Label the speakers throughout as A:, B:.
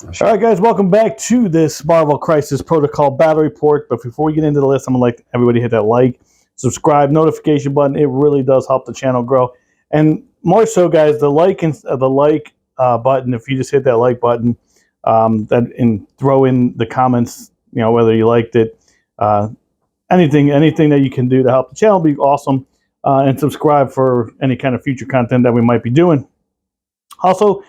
A: All right, guys, welcome back to this Marvel Crisis Protocol Battle Report. But before we get into the list, I'm going to like everybody hit that like, subscribe, notification button. It really does help the channel grow. And more so, guys, the like and button, if you just hit that like button and throw in the comments, whether you liked it, anything that you can do to help the channel be awesome. And subscribe for any kind of future content that we might be doing. Also,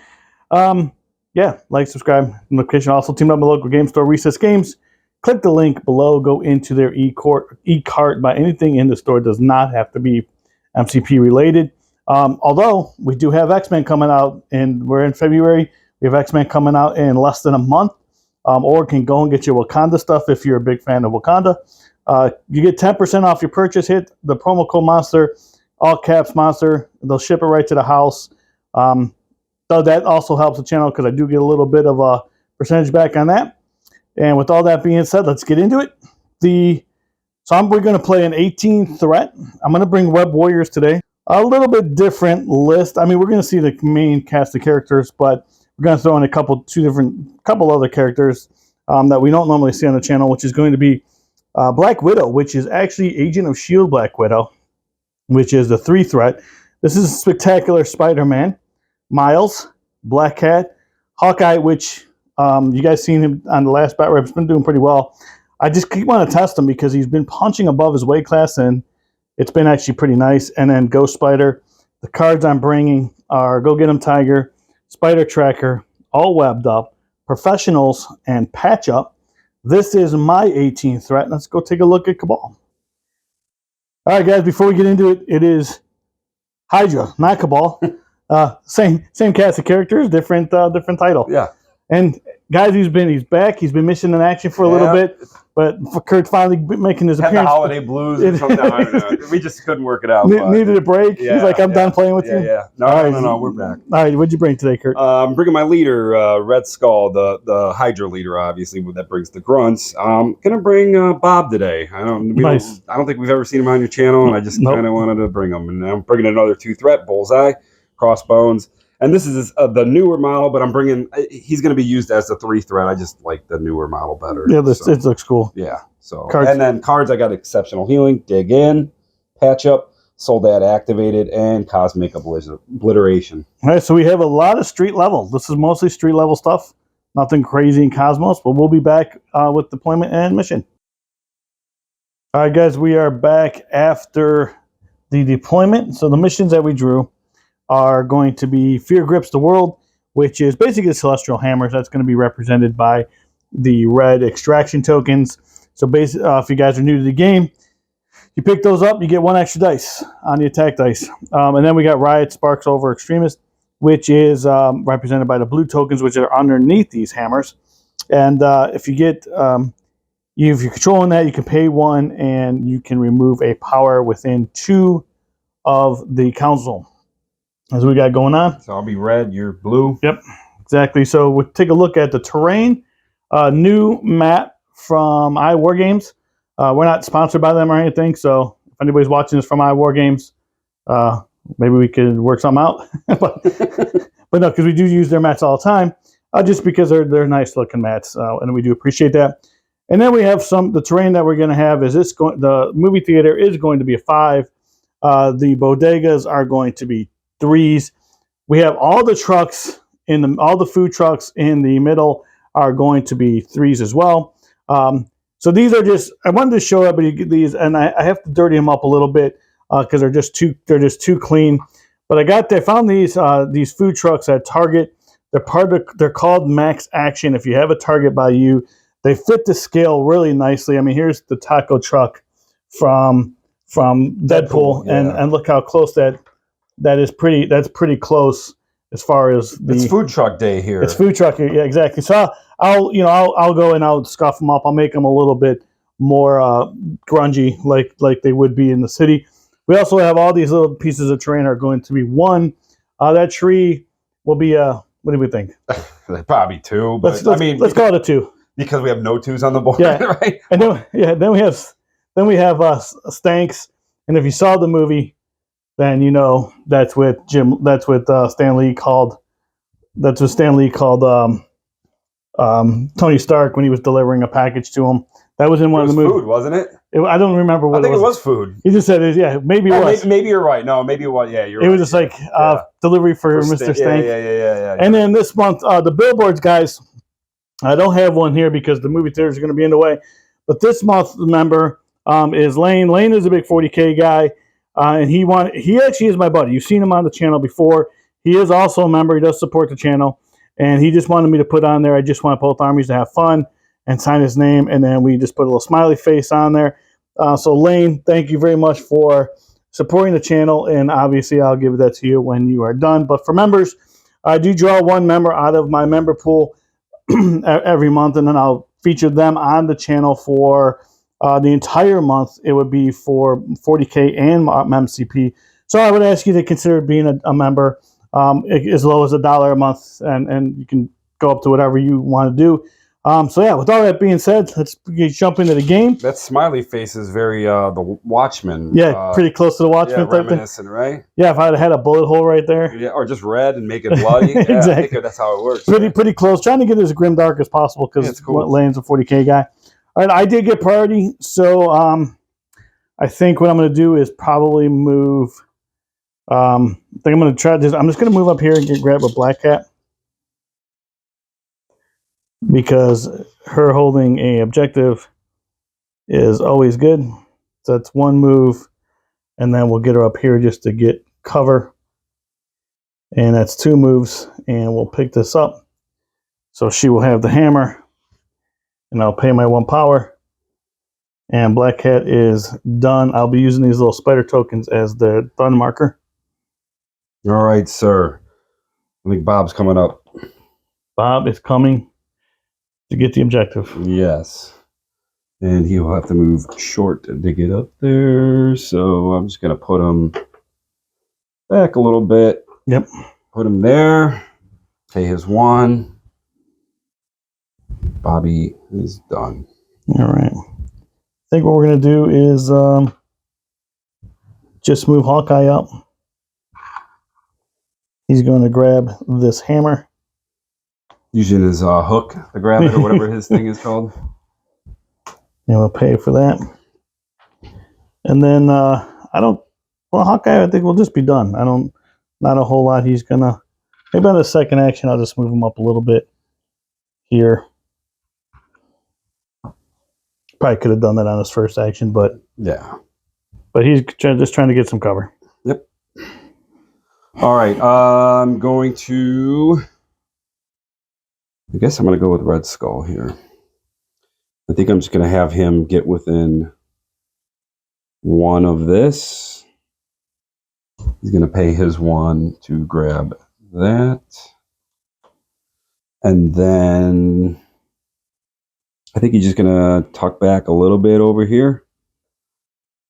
A: yeah, like, subscribe, notification. Also, team up my local game store, Recess Games. Click the link below. Go into their e-cart. Buy anything in the store. It does not have to be MCP related. Although we do have X-Men coming out, and we're in February. We have X-Men coming out in less than a month. Or can go and get your Wakanda stuff if you're a big fan of Wakanda. You get 10% off your purchase. Hit the promo code Monster, all caps Monster. They'll ship it right to the house. So that also helps the channel because I do get a little bit of a percentage back on that. And with all that being said, let's get into it. We're going to play an 18 threat. I'm going to bring Web Warriors today. A little bit different list. I mean, we're going to see the main cast of characters, but we're going to throw in a couple other characters that we don't normally see on the channel, which is going to be Black Widow, which is actually Agent of S.H.I.E.L.D. Black Widow, which is the 3 threat. This is Spectacular Spider-Man. Miles, Black Cat, Hawkeye, which you guys seen him on the last bat rep. He's been doing pretty well. I just keep want to test him because he's been punching above his weight class, and it's been actually pretty nice. And then Ghost Spider. The cards I'm bringing are Go Get 'Em Tiger, Spider Tracker, All Webbed Up, Professionals, and Patch Up. This is my 18th threat. Let's go take a look at Cabal. All right, guys, before we get into it, it is Hydra, not Cabal. Same cast of characters, different title.
B: Yeah.
A: And guys, he's back. He's been missing in action for a little bit, but for Kurt finally making his appearance.
B: The holiday blues or something. We just couldn't work it out.
A: Needed a break.
B: Yeah,
A: he's like, I'm done playing with you.
B: Yeah. No, we're back.
A: All right, what'd you bring today, Kurt?
B: I'm bringing my leader, Red Skull, the Hydra leader, obviously, that brings the grunts. I'm gonna bring Bob today. I don't think we've ever seen him on your channel, and I just kind of wanted to bring him. And I'm bringing another 2 threat, Bullseye, Crossbones. And this is the newer model, but he's going to be used as the 3 threat. I just like the newer model better.
A: Yeah, it looks cool.
B: Yeah. So cards. And then cards, I got Exceptional Healing, Dig In, Patch Up, Soldat Activated, and Cosmic Obliteration.
A: All right, so we have a lot of street level. This is mostly street level stuff. Nothing crazy in Cosmos, but we'll be back with deployment and mission. All right, guys, we are back after the deployment. So the missions that we drew are going to be Fear Grips the World, which is basically the Celestial Hammers. That's going to be represented by the red extraction tokens. So basically, if you guys are new to the game, you pick those up, you get 1 extra dice on the attack dice. And then we got Riot Sparks Over Extremist, which is represented by the blue tokens, which are underneath these hammers. And if you're controlling that, you can pay 1, and you can remove a power within 2 of the council. As we got going on.
B: So I'll be red, you're blue.
A: Yep, exactly. So we'll take a look at the terrain. New map from iWargames. We're not sponsored by them or anything, so if anybody's watching this from iWargames, maybe we could work something out. but no, because we do use their mats all the time, just because they're nice looking mats, and we do appreciate that. And then we have the terrain that we're going to have is the movie theater is going to be a 5. The bodegas are going to be 3s. We have all the trucks all the food trucks in the middle are going to be 3s as well. So these are I wanted to show everybody these, and I have to dirty them up a little bit because they're just too clean. But I found these food trucks at Target. They're called Max Action. If you have a Target by you, they fit the scale really nicely. I mean, here's the taco truck from Deadpool, yeah. and look how close that's pretty close as far as
B: it's food truck day here.
A: It's food truck, yeah, exactly. So I'll go and I'll scuff them up. I'll make them a little bit more grungy, like they would be in the city. We also have all these little pieces of terrain are going to be 1. That tree will be what do we think?
B: Probably 2. But
A: let's call it a 2
B: because we have no 2s on the board,
A: yeah.
B: Right?
A: And then we have Stanks, and if you saw the movie, then you know that's what Stan Lee called Tony Stark when he was delivering a package to him. That was in one of the movies.
B: Food, wasn't it?
A: I don't remember what
B: I think it was food.
A: He just said, "Yeah, maybe it was."
B: Maybe you're right. No, maybe it was. Yeah, you're
A: right. It was
B: right.
A: just delivery for Mr. Stank.
B: Yeah.
A: And then this month, the billboards, guys. I don't have one here because the movie theaters are going to be in the way. But this month's member is Lane. Lane is a big 40K guy, and he actually is my buddy. You've seen him on the channel before. He is also a member. He does support the channel, and he just wanted me to put on there. I just want both armies to have fun and sign his name, and then we just put a little smiley face on there. So Lane, thank you very much for supporting the channel, and obviously I'll give that to you when you are done. But for members, I do draw one member out of my member pool every month, and then I'll feature them on the channel for the entire month. It would be for 40K and MCP. So I would ask you to consider being a member as low as $1 a month, and you can go up to whatever you want to do. So yeah, with all that being said, let's jump into the game.
B: That smiley face is very the Watchmen.
A: Yeah, pretty close to the Watchmen.
B: Yeah, reminiscent, right?
A: Yeah, if I had a bullet hole right there.
B: Yeah, or just red and make it bloody.
A: Exactly.
B: Yeah, I think that's how it works.
A: Pretty close. Trying to get it as grim dark as possible because cool. Lane's a 40K guy. All right, I did get priority, so I think what I'm going to do is probably move. I think I'm going to try this. I'm just going to move up here and grab a Black Cat, because her holding a objective is always good. So that's one move, and then we'll get her up here just to get cover, and that's two moves, and we'll pick this up. So she will have the hammer, and I'll pay my 1 power, and Black Cat is done. I'll be using these little spider tokens as the thun marker.
B: All right, sir. I think Bob's coming up.
A: Bob is coming to get the objective.
B: Yes. And he will have to move short to get up there. So I'm just going to put him back a little bit.
A: Yep.
B: Put him there. Pay his 1. Bobby is done.
A: All right. I think what we're going to do is just move Hawkeye up. He's going to grab this hammer.
B: Using his hook to grab it, or whatever his thing is called.
A: And we'll pay for that. And then Hawkeye, I think we'll just be done. Not a whole lot. He's gonna, maybe on the second action, I'll just move him up a little bit here. Probably could have done that on his first action, but
B: yeah.
A: But he's just trying to get some cover.
B: Yep. All right. I'm going to. I guess I'm going to go with Red Skull here. I think I'm just going to have him get within 1 of this. He's going to pay his 1 to grab that. And then I think he's just going to tuck back a little bit over here.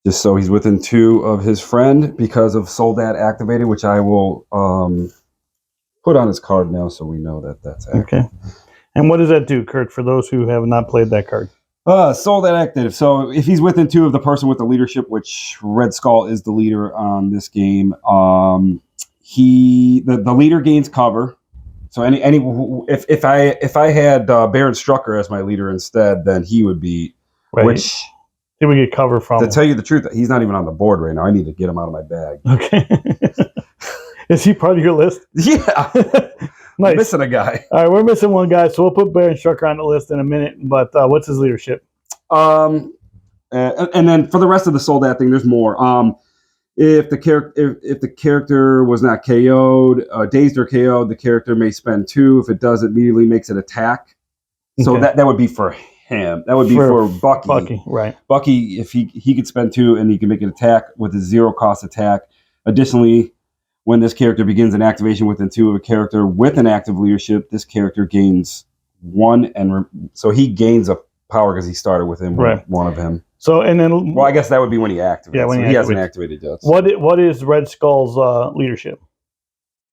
B: Just so he's within 2 of his friend because of Soldat activated, which I will put on his card now so we know that that's active.
A: Okay. And what does that do, Kurt, for those who have not played that card?
B: Soldat active. So if he's within 2 of the person with the leadership, which Red Skull is the leader on this game, the leader gains cover. So if I had Baron Strucker as my leader instead, then he would be
A: right.
B: Which
A: he would get cover from.
B: To tell you the truth, he's not even on the board right now. I need to get him out of my bag.
A: Okay. Is he part of your list?
B: Yeah. Nice. We're missing a guy.
A: All right, we're missing one guy, so we'll put Baron Strucker on the list in a minute. But what's his leadership?
B: And then for the rest of the Soldat thing, there's more. If the character was not KO'd, dazed or KO'd, the character may spend 2. If it does, it immediately makes an attack. So
A: okay.
B: that would be for him. That would be for Bucky.
A: Bucky, right?
B: Bucky, if he could spend 2 and he can make an attack with a 0-cost attack. Additionally, when this character begins an activation within 2 of a character with an active leadership, this character gains 1, and so he gains a power because he started within
A: right.
B: 1 of him.
A: So and then,
B: well, I guess that would be when he activates.
A: Yeah, when
B: he hasn't activated yet. So.
A: What is Red Skull's leadership?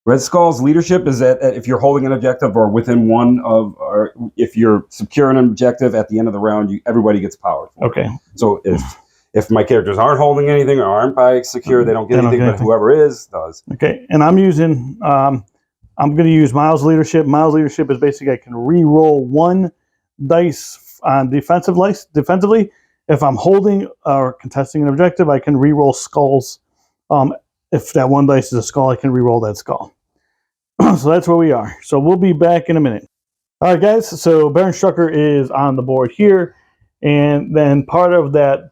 B: Red Skull's leadership is that if you're holding an objective or within 1 of, or if you're securing an objective at the end of the round, everybody gets powered.
A: Okay.
B: So if my characters aren't holding anything or aren't by secure, they don't get anything, but whoever is does.
A: Okay, and I'm using I'm going to use Miles Leadership. Miles Leadership is basically I can re-roll 1 dice on defensively. If I'm holding or contesting an objective, I can re-roll skulls. If that 1 dice is a skull, I can re-roll that skull. So that's where we are. So we'll be back in a minute. All right, guys. So Baron Strucker is on the board here. And then part of that,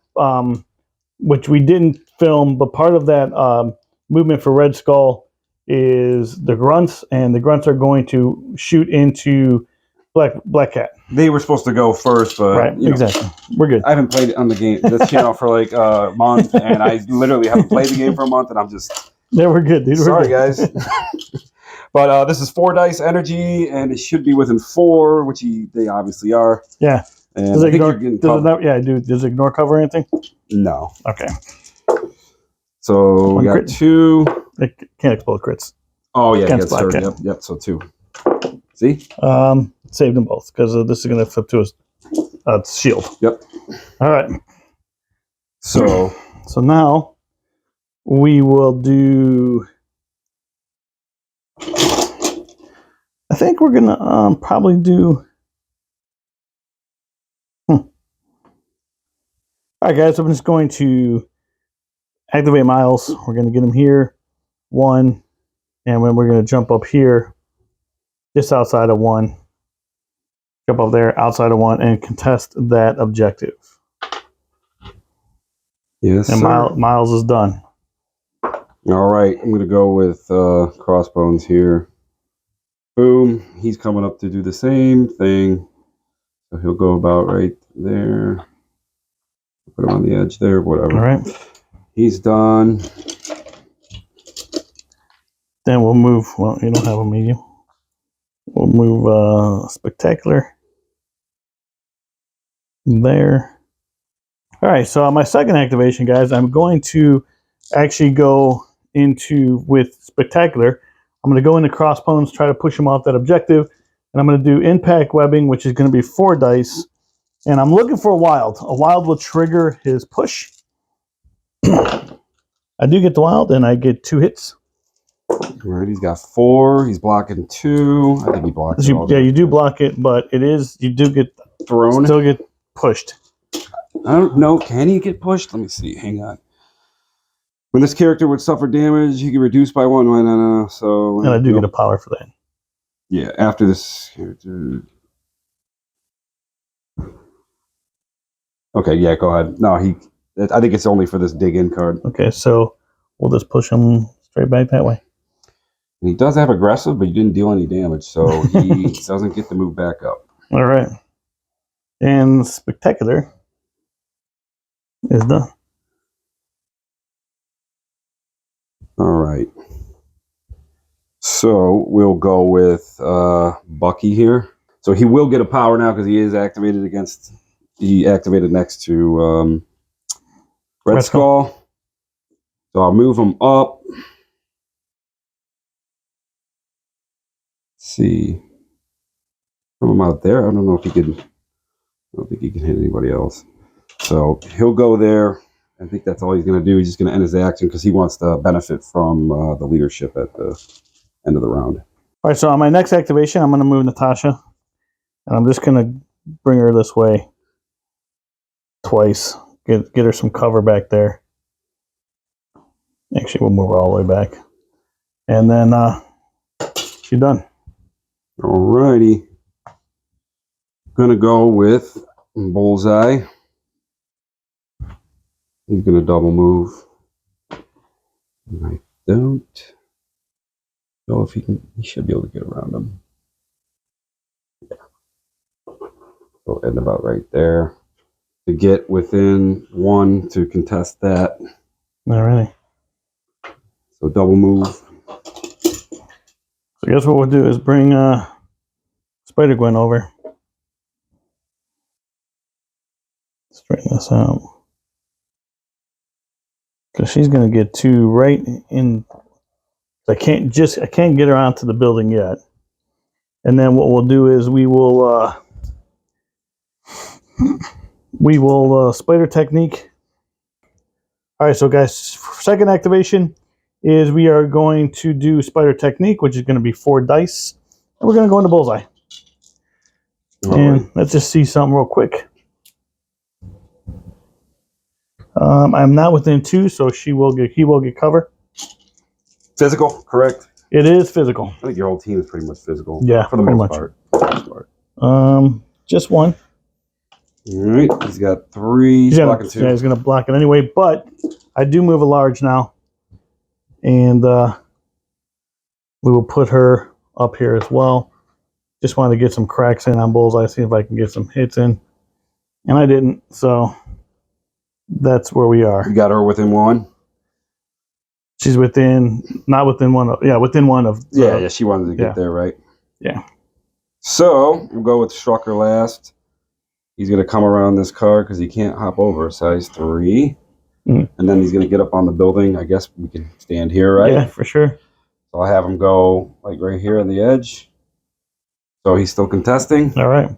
A: which we didn't film, but part of that movement for Red Skull is the grunts, and the grunts are going to shoot into Black Cat.
B: They were supposed to go first, but
A: right, exactly. We're good.
B: I haven't played on the game this channel for like a month, and I literally haven't played the game for a month, and I'm just
A: we're good, dude.
B: Sorry, guys. But this is 4 dice energy, and it should be within 4, which they obviously are.
A: Yeah.
B: And
A: does it ignore cover or anything?
B: No.
A: Okay.
B: So we got crit. 2.
A: It can't explode crits.
B: Oh yeah, against Black Cat. Yep. So 2. See?
A: Saved them both because this is going to flip to a shield.
B: Yep.
A: All right.
B: So
A: now we will do. I think we're gonna probably do. All right, guys. I'm just going to activate Miles. We're going to get him here. 1, and then we're going to jump up here, just outside of 1. Jump up there, outside of 1, and contest that objective.
B: Yes,
A: and Miles is done.
B: All right, I'm going to go with Crossbones here. Boom. He's coming up to do the same thing. So he'll go about right there. Put him on the edge there, whatever.
A: All right.
B: He's done.
A: Then we'll move. Well, you don't have a medium. We'll move Spectacular there. All right, so on my second activation, guys, I'm going to actually go into with Spectacular. I'm going to go into Crossbones, try to push him off that objective, and I'm going to do Impact Webbing, which is going to be 4 dice. And I'm looking for a Wild. A Wild will trigger his push. I do get the Wild, and I get 2 hits.
B: All right, he's got 4. He's blocking 2. I think he blocks it all.
A: Yeah, you do block it, but you do get
B: thrown.
A: Still get pushed.
B: I don't know. Can he get pushed? Let me see. Hang on. When this character would suffer damage, he can reduce by 1. No. So.
A: And I do get a power for that.
B: Yeah, after this character. Okay, yeah, go ahead. No, I think it's only for this dig in card.
A: Okay, so we'll just push him straight back that way.
B: And he does have aggressive, but he didn't deal any damage, so he doesn't get to move back up.
A: All right. And Spectacular is done.
B: All right. So we'll go with Bucky here. So he will get a power now because he is activated against. He activated next to Red Skull. So I'll move him up. Let's see. From him out there. I don't know if he can. I don't think he can hit anybody else. So he'll go there. I think that's all he's going to do. He's just going to end his action because he wants to benefit from the leadership at the end of the round.
A: All right, so on my next activation, I'm going to move Natasha. And I'm just going to bring her this way twice. Get her some cover back there. Actually, we'll move her all the way back. And then she's done.
B: All righty. Going to go with Bullseye. He's going to double move. I don't know if he can. He should be able to get around him. So end about right there. To get within 1 to contest that.
A: All right.
B: So double move.
A: So I guess what we'll do is bring Spider-Gwen over. Straighten this out. Because she's going to get 2 right in. I can't get her onto the building yet. And then what we'll do is we will Spider Technique. All right, so guys, second activation is we are going to do Spider Technique, which is going to be 4 dice. And we're going to go into Bullseye. And let's just see something real quick. I'm not within 2, so he will get cover.
B: Physical, correct?
A: It is physical.
B: I think your whole team is pretty much physical.
A: Yeah,
B: for the most part.
A: Just 1.
B: All right, he's got 3. He's blocking 2.
A: Yeah, he's going to block it anyway, but I do move a large now. And we will put her up here as well. Just wanted to get some cracks in on Bullseye, see if I can get some hits in. And I didn't, so that's where we are.
B: You got her within 1?
A: She's not within 1 of, within 1 of.
B: Yeah, she wanted to get there, right?
A: Yeah.
B: So, we'll go with Strucker last. He's going to come around this car because he can't hop over, size 3. And then he's going to get up on the building. I guess we can stand here, right?
A: Yeah, for sure.
B: So I'll have him go like right here on the edge. So he's still contesting.
A: All right.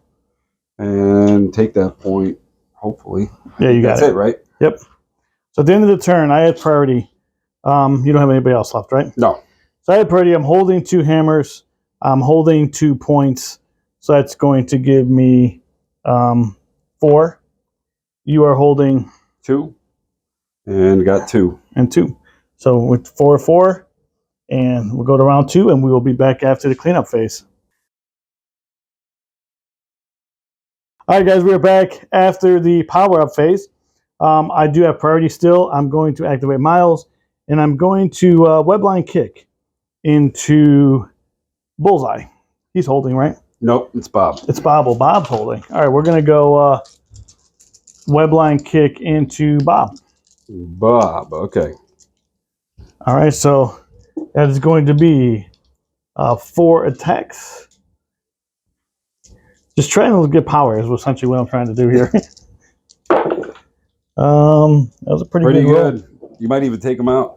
B: And take that point, hopefully.
A: Yeah, you got it.
B: That's it, right?
A: Yep. So at the end of the turn, I had priority. You don't have anybody else left, right?
B: No.
A: So I had priority. I'm holding 2 hammers. I'm holding 2 points. So that's going to give me 4. You are holding
B: 2. And got 2.
A: And 2. So with 4, and we'll go to round 2, and we will be back after the cleanup phase. All right, guys, we're back after the power-up phase. I do have priority still. I'm going to activate Miles, and I'm going to webline kick into Bullseye. He's holding, right?
B: Nope, it's Bob.
A: It's Bob. Well, Bob's holding. All right, we're going to go webline kick into Bob.
B: Bob, okay.
A: All right, so that is going to be 4 attacks. Just trying to get power is essentially what I'm trying to do here. That was a pretty good.
B: You might even take him out.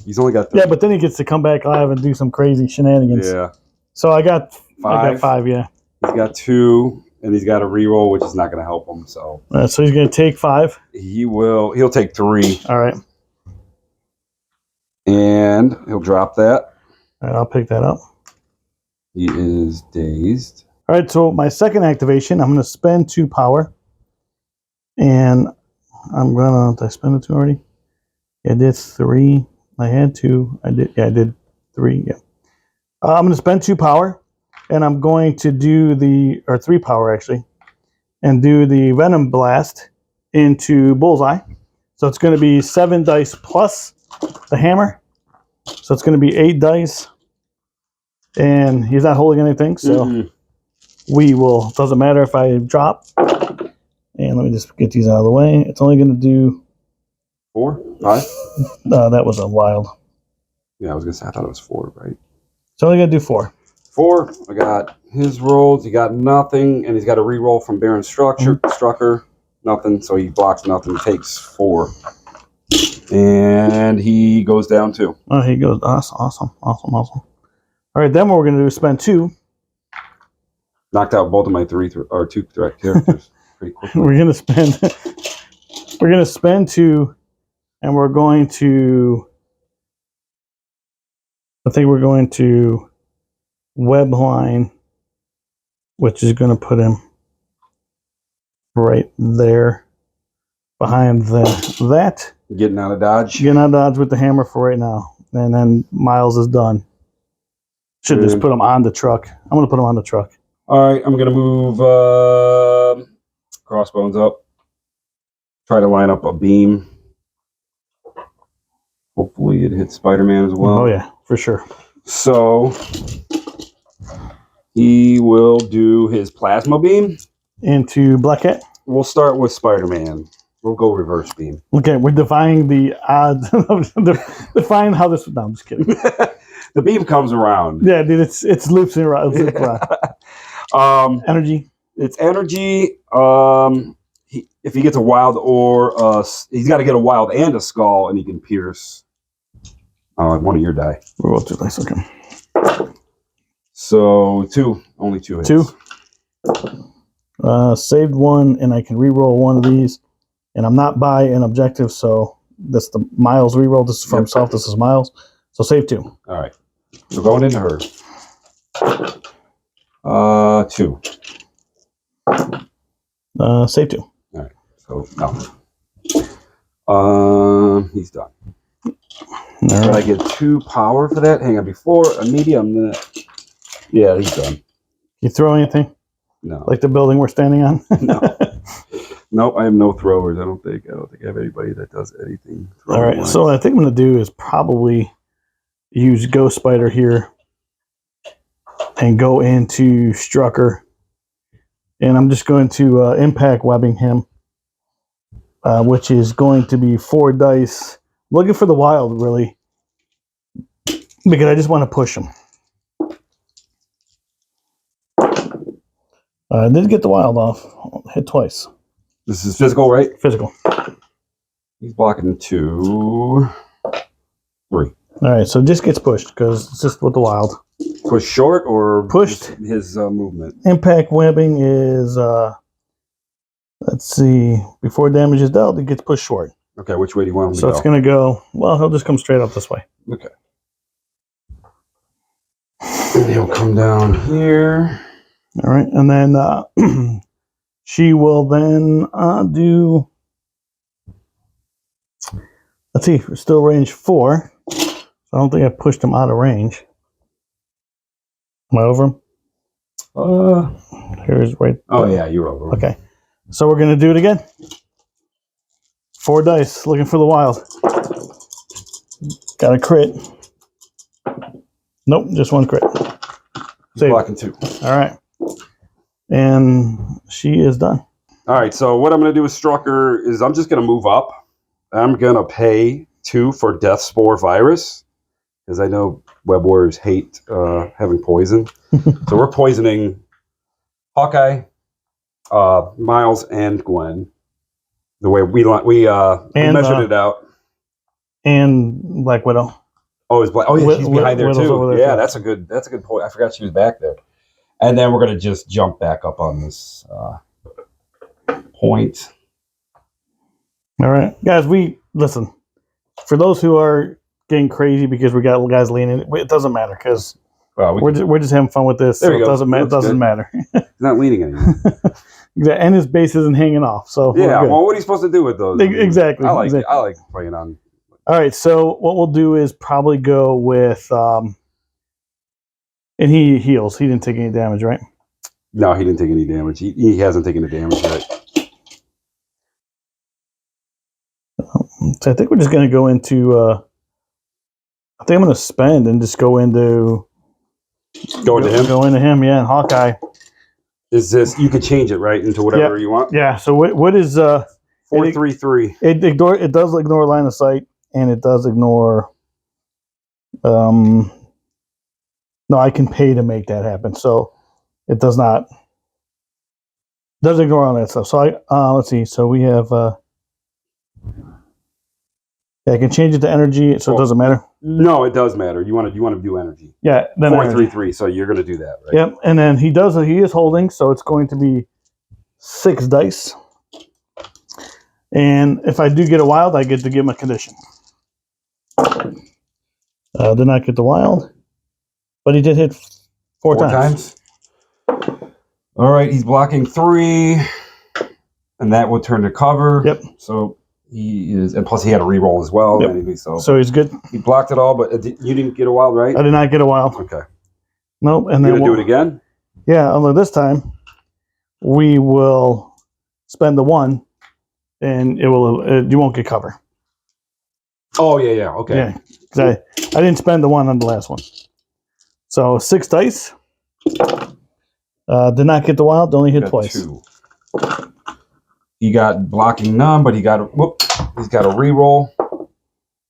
B: He's only got 3.
A: Yeah, but then he gets to come back live and do some crazy shenanigans.
B: Yeah.
A: So I got
B: 5.
A: I got 5, yeah.
B: He's got 2, and he's got a reroll, which is not going to help him. So
A: he's going to take 5.
B: He'll take 3.
A: All right.
B: And he'll drop that.
A: All right, I'll pick that up.
B: He is dazed.
A: All right, so my second activation, I'm going to spend 2 power. And I'm going to... Did I spend the 2 already? Yeah, I did 3. I had 2. I did 3. Yeah. I'm going to spend 2 power. And I'm going to do 3 power, actually. And do the Venom Blast into Bullseye. So it's going to be 7 dice plus the hammer. So it's going to be 8 dice. And he's not holding anything, so we will... Doesn't matter if I drop. And let me just get these out of the way. It's only going to do...
B: 4? 5?
A: That was a wild.
B: Yeah, I was going to say, I thought it was 4, right?
A: It's only going to do 4.
B: 4. I got his rolls. He got nothing, and he's got a reroll from Baron Strucker. Nothing, so he blocks nothing. He takes 4. And he goes down 2.
A: Oh, he goes. Awesome. All right, then what we're going to do is spend 2.
B: Knocked out both of my 2 threat characters pretty quickly.
A: We're going to spend 2, and we're going to... I think we're going to web line, which is going to put him right there behind that.
B: Getting out of dodge.
A: Getting out of dodge with the hammer for right now. And then Miles is done. Should just put him on the truck. I'm going to put him on the truck.
B: All right, I'm going to move Crossbones up. Try to line up a beam. Hopefully it hits Spider-Man as well.
A: Oh, yeah, for sure.
B: So he will do his plasma beam.
A: Into Black Cat?
B: We'll start with Spider-Man. We'll go reverse beam.
A: Okay, we're defying the odds. Defying how this... No, I'm just kidding.
B: The beam comes around.
A: Yeah, dude, it's looping around. Energy.
B: It's energy. If he gets a wild or he's got to get a wild and a skull, and he can pierce one of your die.
A: We're both 2 dice. Okay.
B: So 2, only 2 hits.
A: 2. Saved 1, and I can re-roll one of these. And I'm not by an objective, so That's the Miles reroll. This is for himself. This is Miles. So save 2.
B: All right. So going into her. 2.
A: Save 2.
B: All right. So no. He's done. Did I get 2 power for that? Hang on. Before immediate, I'm gonna. Yeah, he's done.
A: You throw anything?
B: No.
A: Like the building we're standing on?
B: No. Nope. I have no throwers. I don't think I have anybody that does anything.
A: All right. So what I think I'm gonna do is probably use Ghost Spider here and go into Strucker, and I'm just going to impact webbing him, which is going to be 4 dice. I'm looking for the wild, really, because I just want to push him. I did get the wild off. Hit twice.
B: This is physical, right?
A: Physical.
B: He's blocking 2, 3.
A: All right, so just gets pushed because it's just with the wild.
B: Push short or
A: pushed?
B: His movement.
A: Impact webbing is, let's see, before damage is dealt, it gets pushed short.
B: Okay, which way do you want him to
A: go? So it's going to go, well, he'll just come straight up this way.
B: Okay. And he'll come down here.
A: All right, and then she will then do, let's see, still range 4. I don't think I pushed him out of range. Am I over him? Here's right.
B: Oh, yeah, you're over.
A: Okay. So we're going to do it again. 4 dice, looking for the wild. Got a crit. Nope, just 1 crit.
B: He's blocking 2.
A: All right. And she is done.
B: All right, so what I'm going to do with Strucker is I'm just going to move up. I'm going to pay 2 for Death Spore Virus, because I know Web Warriors hate having poison. So we're poisoning Hawkeye, Miles, and Gwen. The way we measured it out.
A: And Black Widow.
B: Oh, is Black? Oh, yeah, she's behind there too.
A: There
B: yeah,
A: too.
B: that's a good point. I forgot she was back there. And then we're gonna just jump back up on this point.
A: All right, guys. Listen. For those who are getting crazy because we got guys leaning, it doesn't matter because we're just having fun with this. So it doesn't matter.
B: He's not leaning anymore.
A: And his base isn't hanging off. So
B: yeah. Well, what are you supposed to do with those?
A: Exactly.
B: I like playing on.
A: All right. So what we'll do is probably go with, and he heals. He didn't take any damage, right?
B: No, he didn't take any damage. He hasn't taken the damage yet.
A: So I think we're just going to go into. I think I'm going to spend and just go into.
B: Go into him.
A: Go into him. Yeah, and Hawkeye.
B: Is this? You can change it right into whatever you want.
A: Yeah. So what is
B: 4-3-3?
A: It does ignore line of sight, and it does ignore. No, I can pay to make that happen. So it does not. Does ignore all that stuff. So let's see. So we have. I can change it to energy, so it doesn't matter.
B: No, it does matter. You want to do energy.
A: Yeah, then
B: 4-3-3. So you're going to do that, right?
A: Yep, and then he is holding, so it's going to be 6 dice. And if I do get a wild, I get to give him a condition. Did not get the wild, but he did hit 4 times.
B: All right, he's blocking 3, and that would turn to cover.
A: Yep.
B: So he is, and plus he had a reroll as well.
A: Yep.
B: Anyway,
A: so he's good.
B: He blocked it all, but you didn't get a wild, right?
A: I did not get a wild.
B: Okay.
A: Nope. And
B: You're
A: then
B: gonna do it again?
A: Yeah, although this time we will spend the 1, and it will. You won't get cover.
B: Oh yeah. Okay.
A: Yeah, because I didn't spend the 1 on the last one. So 6 dice. Did not get the wild. Only hit twice.
B: 2. He got blocking none, but he's got a reroll.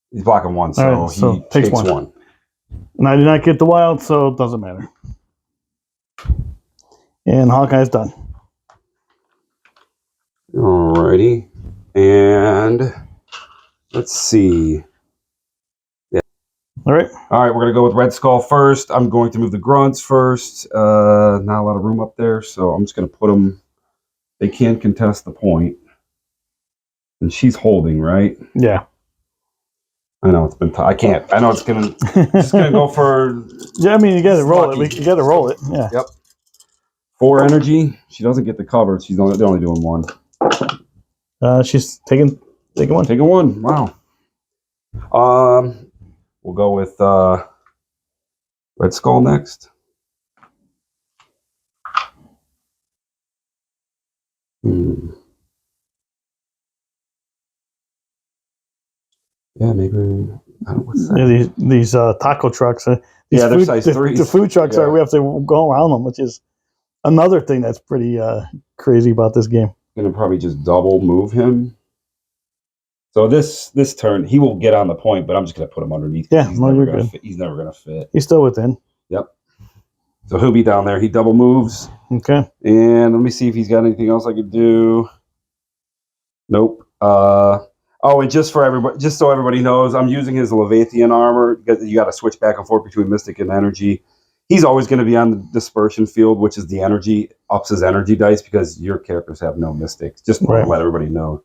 B: He's blocking 1, so,
A: right, so
B: he takes 1.
A: And I did not get the wild, so it doesn't matter. And Hawkeye's done.
B: Alrighty. And let's see. Yeah.
A: All right,
B: we're going to go with Red Skull first. I'm going to move the grunts first. Not a lot of room up there, so I'm just going to put them. They can't contest the point. And she's holding, right?
A: Yeah.
B: I know it's been. I can't. I know it's gonna. Just gonna go for.
A: Yeah, I mean you got to roll it. You got to roll it. Yeah.
B: Yep. 4 energy. She doesn't get the cover. She's only. They're only doing 1.
A: She's taking one.
B: Taking 1. Wow. We'll go with Red Skull next. Yeah, maybe. I don't know what's that.
A: Yeah, these taco trucks.
B: Yeah, they're size 3s.
A: The food trucks are. We have to go around them, which is another thing that's pretty crazy about this game.
B: Gonna probably just double move him. So this turn he will get on the point, but I'm just gonna put him underneath.
A: Yeah, he's never
B: gonna fit.
A: He's still within.
B: Yep. So he'll be down there. He double moves.
A: Okay.
B: And let me see if he's got anything else I could do. Nope. Oh, and just for everybody, just so everybody knows, I'm using his Leviathan armor because you got to switch back and forth between Mystic and Energy. He's always going to be on the dispersion field, which is the energy, ups his energy dice because your characters have no Mystics. Just to let everybody know.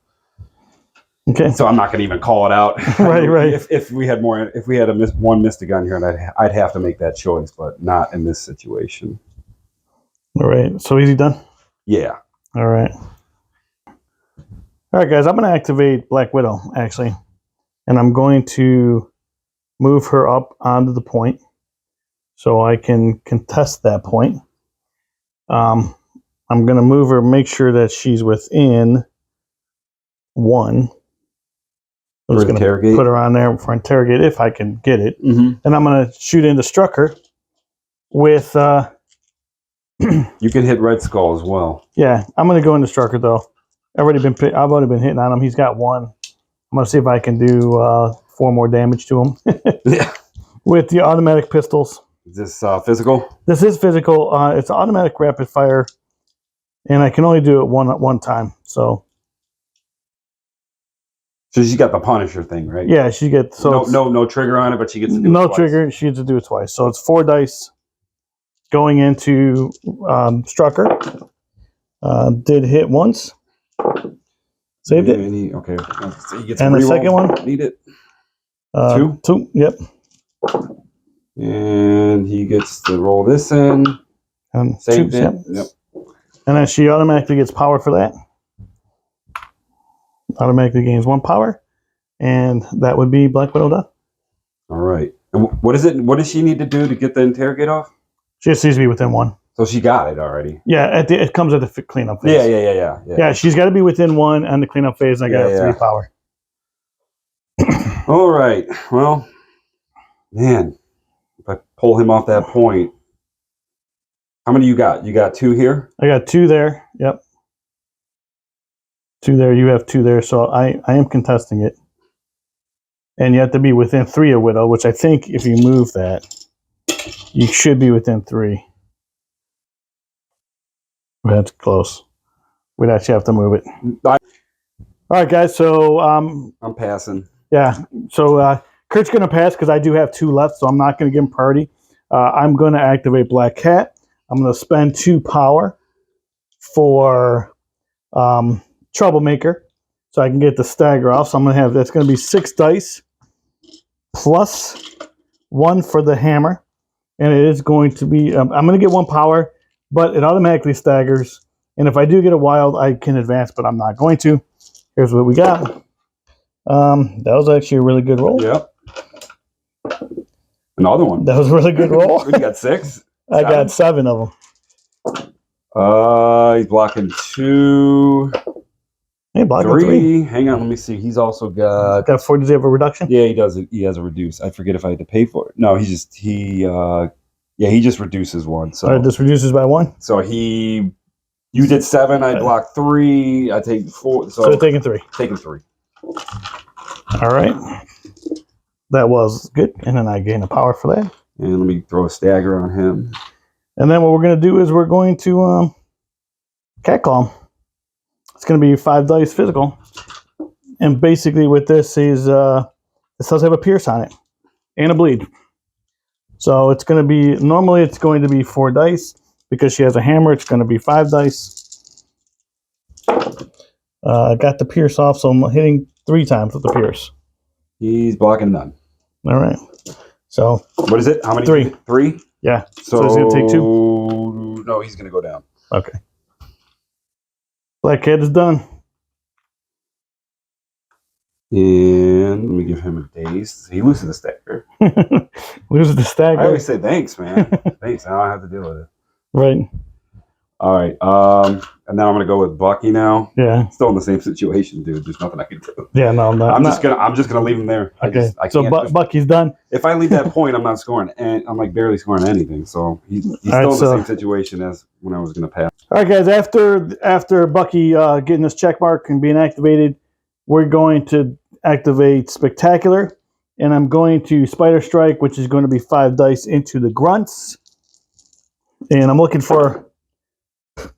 A: Okay.
B: So I'm not going to even call it out.
A: Right.
B: If we had one Mystic on here, and I'd have to make that choice, but not in this situation.
A: All right. So is he done?
B: Yeah.
A: All right. All right, guys. I'm going to activate Black Widow actually, and I'm going to move her up onto the point so I can contest that point. I'm going to move her, make sure that she's within 1. I'm just going to put her on there for interrogate if I can get it.
B: Mm-hmm.
A: And I'm going to shoot into Strucker with...
B: you can hit Red Skull as well.
A: Yeah, I'm going to go into Strucker, though. I've already been hitting on him. He's got 1. I'm going to see if I can do 4 more damage to him.
B: Yeah.
A: With the automatic pistols.
B: Is this physical?
A: This is physical. It's automatic rapid fire. And I can only do it one time, so...
B: So she got the Punisher thing, right?
A: Yeah, she gets
B: no trigger on it, but she gets to do it
A: no
B: twice.
A: trigger. She gets to do it twice. So it's 4 dice going into Strucker. Did hit once. Saved it.
B: Okay. So he gets
A: and the second one.
B: Need it.
A: 2. 2. Yep.
B: And he gets to roll this in.
A: And
B: saved it. Yep.
A: And then she automatically gets power for that. Automatically gains 1 power, and that would be Black Widow done.
B: All right. And what is it? What does she need to do to get the interrogate off?
A: She just needs to be within 1.
B: So she got it already.
A: Yeah, it comes at the cleanup phase.
B: Yeah.
A: Yeah, she's got to be within 1 on the cleanup phase, and I got 3 power.
B: All right. Well, man, if I pull him off that point, how many you got? You got 2 here?
A: I got 2 there. Yep. 2 there. You have 2 there. So I am contesting it. And you have to be within 3 of Widow, which I think if you move that, you should be within 3. That's close. We'd actually have to move it. All right, guys. So
B: I'm passing.
A: Yeah. So Kurt's going to pass because I do have 2 left, so I'm not going to give him priority. I'm going to activate Black Cat. I'm going to spend 2 power for Troublemaker, so I can get the stagger off. So I'm going to have, that's going to be 6 dice plus 1 for the hammer, and it is going to be, I'm going to get 1 power, but it automatically staggers, and if I do get a wild, I can advance, but I'm not going to. Here's what we got. That was actually a really good roll.
B: Yep. Another one.
A: That was a really good roll.
B: You got 6?
A: I got 7 of them.
B: He's blocking 2.
A: Hey, blocking
B: 3. Hang on, let me see. He's also got
A: 4. Does he have a reduction?
B: Yeah, he does. He has a reduce. I forget if I had to pay for it. No, he just reduces 1. So
A: All right, this reduces by 1.
B: So you did 7. I blocked 3. I take 4.
A: So taking 3.
B: Taking 3.
A: All right, that was good. And then I gain a power for that.
B: And let me throw a stagger on him.
A: And then what we're going to do is we're going to catcall him. It's going to be 5 dice physical. And basically with this is, this does have a pierce on it and a bleed. So it's going to be, normally it's going to be 4 dice. Because she has a hammer, it's going to be 5 dice. I got the pierce off, so I'm hitting 3 times with the pierce.
B: He's blocking none.
A: All right. So
B: what is it? How many?
A: 3.
B: 3?
A: Yeah.
B: So
A: he's gonna take 2.
B: No, he's gonna go down.
A: Okay. Black Cat is done.
B: And let me give him a daze. He loses the stagger.
A: Loses the stagger.
B: I always say thanks, man. Thanks. I don't have to deal with it.
A: Right.
B: All right. And now I'm gonna go with Bucky now.
A: Yeah.
B: Still in the same situation, dude. There's nothing I can do.
A: Yeah, no,
B: I'm just gonna leave him there.
A: Okay.
B: I
A: so Bucky's done.
B: If I leave that point, I'm not scoring, and I'm like barely scoring anything. So he's still
A: right,
B: in the same situation as when I was gonna pass.
A: All right, guys. After Bucky getting his check mark and being activated, we're going to activate Spectacular, and I'm going to Spider Strike, which is going to be 5 dice into the grunts, and I'm looking for.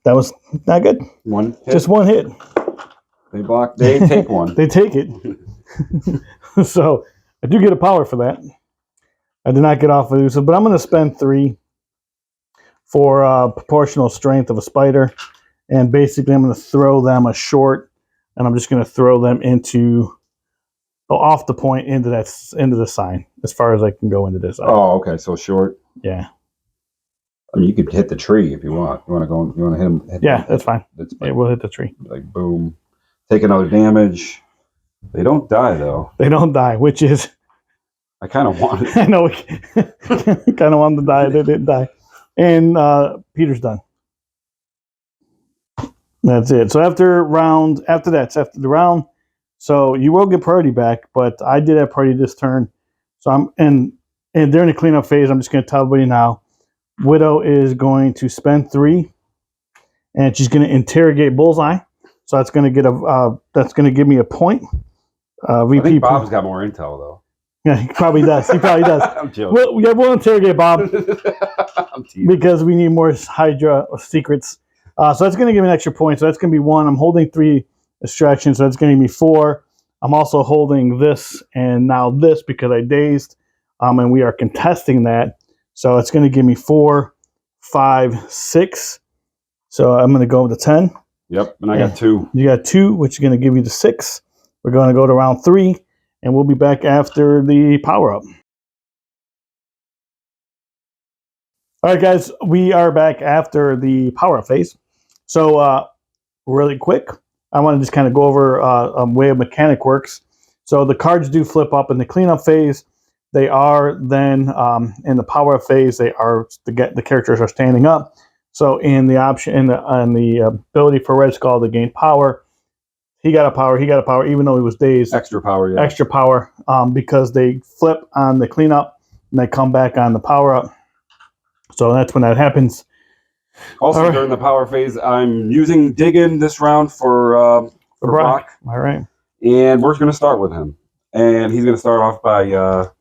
A: That was not good.
B: One hit.
A: Just one hit.
B: They block. They take one.
A: They take it. So I do get a power for that. I did not get off of it, but I'm going to spend 3 for proportional strength of a spider, and basically I'm going to throw them a short, and I'm just going to throw them off the point into the sign as far as I can go into this.
B: Oh, okay. So short.
A: Yeah.
B: I mean, you could hit the tree if you want. You want to go? You want to hit him?
A: Yeah, that's fine.
B: Yeah,
A: we'll hit the tree.
B: Like boom, take another damage. They don't die though.
A: They don't die, which is.
B: I kind of want it.
A: I know. Kind of want them to die. They didn't die, and Peter's done. That's it. So after the round. So you will get priority back, but I did have priority this turn. So and during the cleanup phase, I'm just going to tell everybody now. Widow is going to spend 3, and she's going to interrogate Bullseye. So that's going to give me a point.
B: I think Bob's got more intel though.
A: Yeah, he probably does.
B: I'm joking.
A: We'll interrogate Bob because we need more Hydra secrets. So that's going to give me an extra point. So that's going to be 1. I'm holding 3 distractions, so that's going to give me 4. I'm also holding this and now this because I dazed, and we are contesting that. So it's going to give me 4, 5, 6. So I'm going to go with the 10.
B: Yep, and I got 2.
A: You got 2, which is going to give you the 6. We're going to go to round 3, and we'll be back after the power-up. All right, guys, we are back after the power-up phase. So really quick, I want to just kind of go over a way a mechanic works. So the cards do flip up in the cleanup phase. They are then in the power phase. The characters are standing up. So in the option in the ability for Red Skull to gain power, he got a power. Even though he was dazed.
B: Extra power, yeah.
A: Extra power because they flip on the cleanup and they come back on the power up. So that's when that happens.
B: Also during the power phase, I'm using Dig In this round for Brock.
A: All right.
B: And we're going to start with him, and he's going to start off by.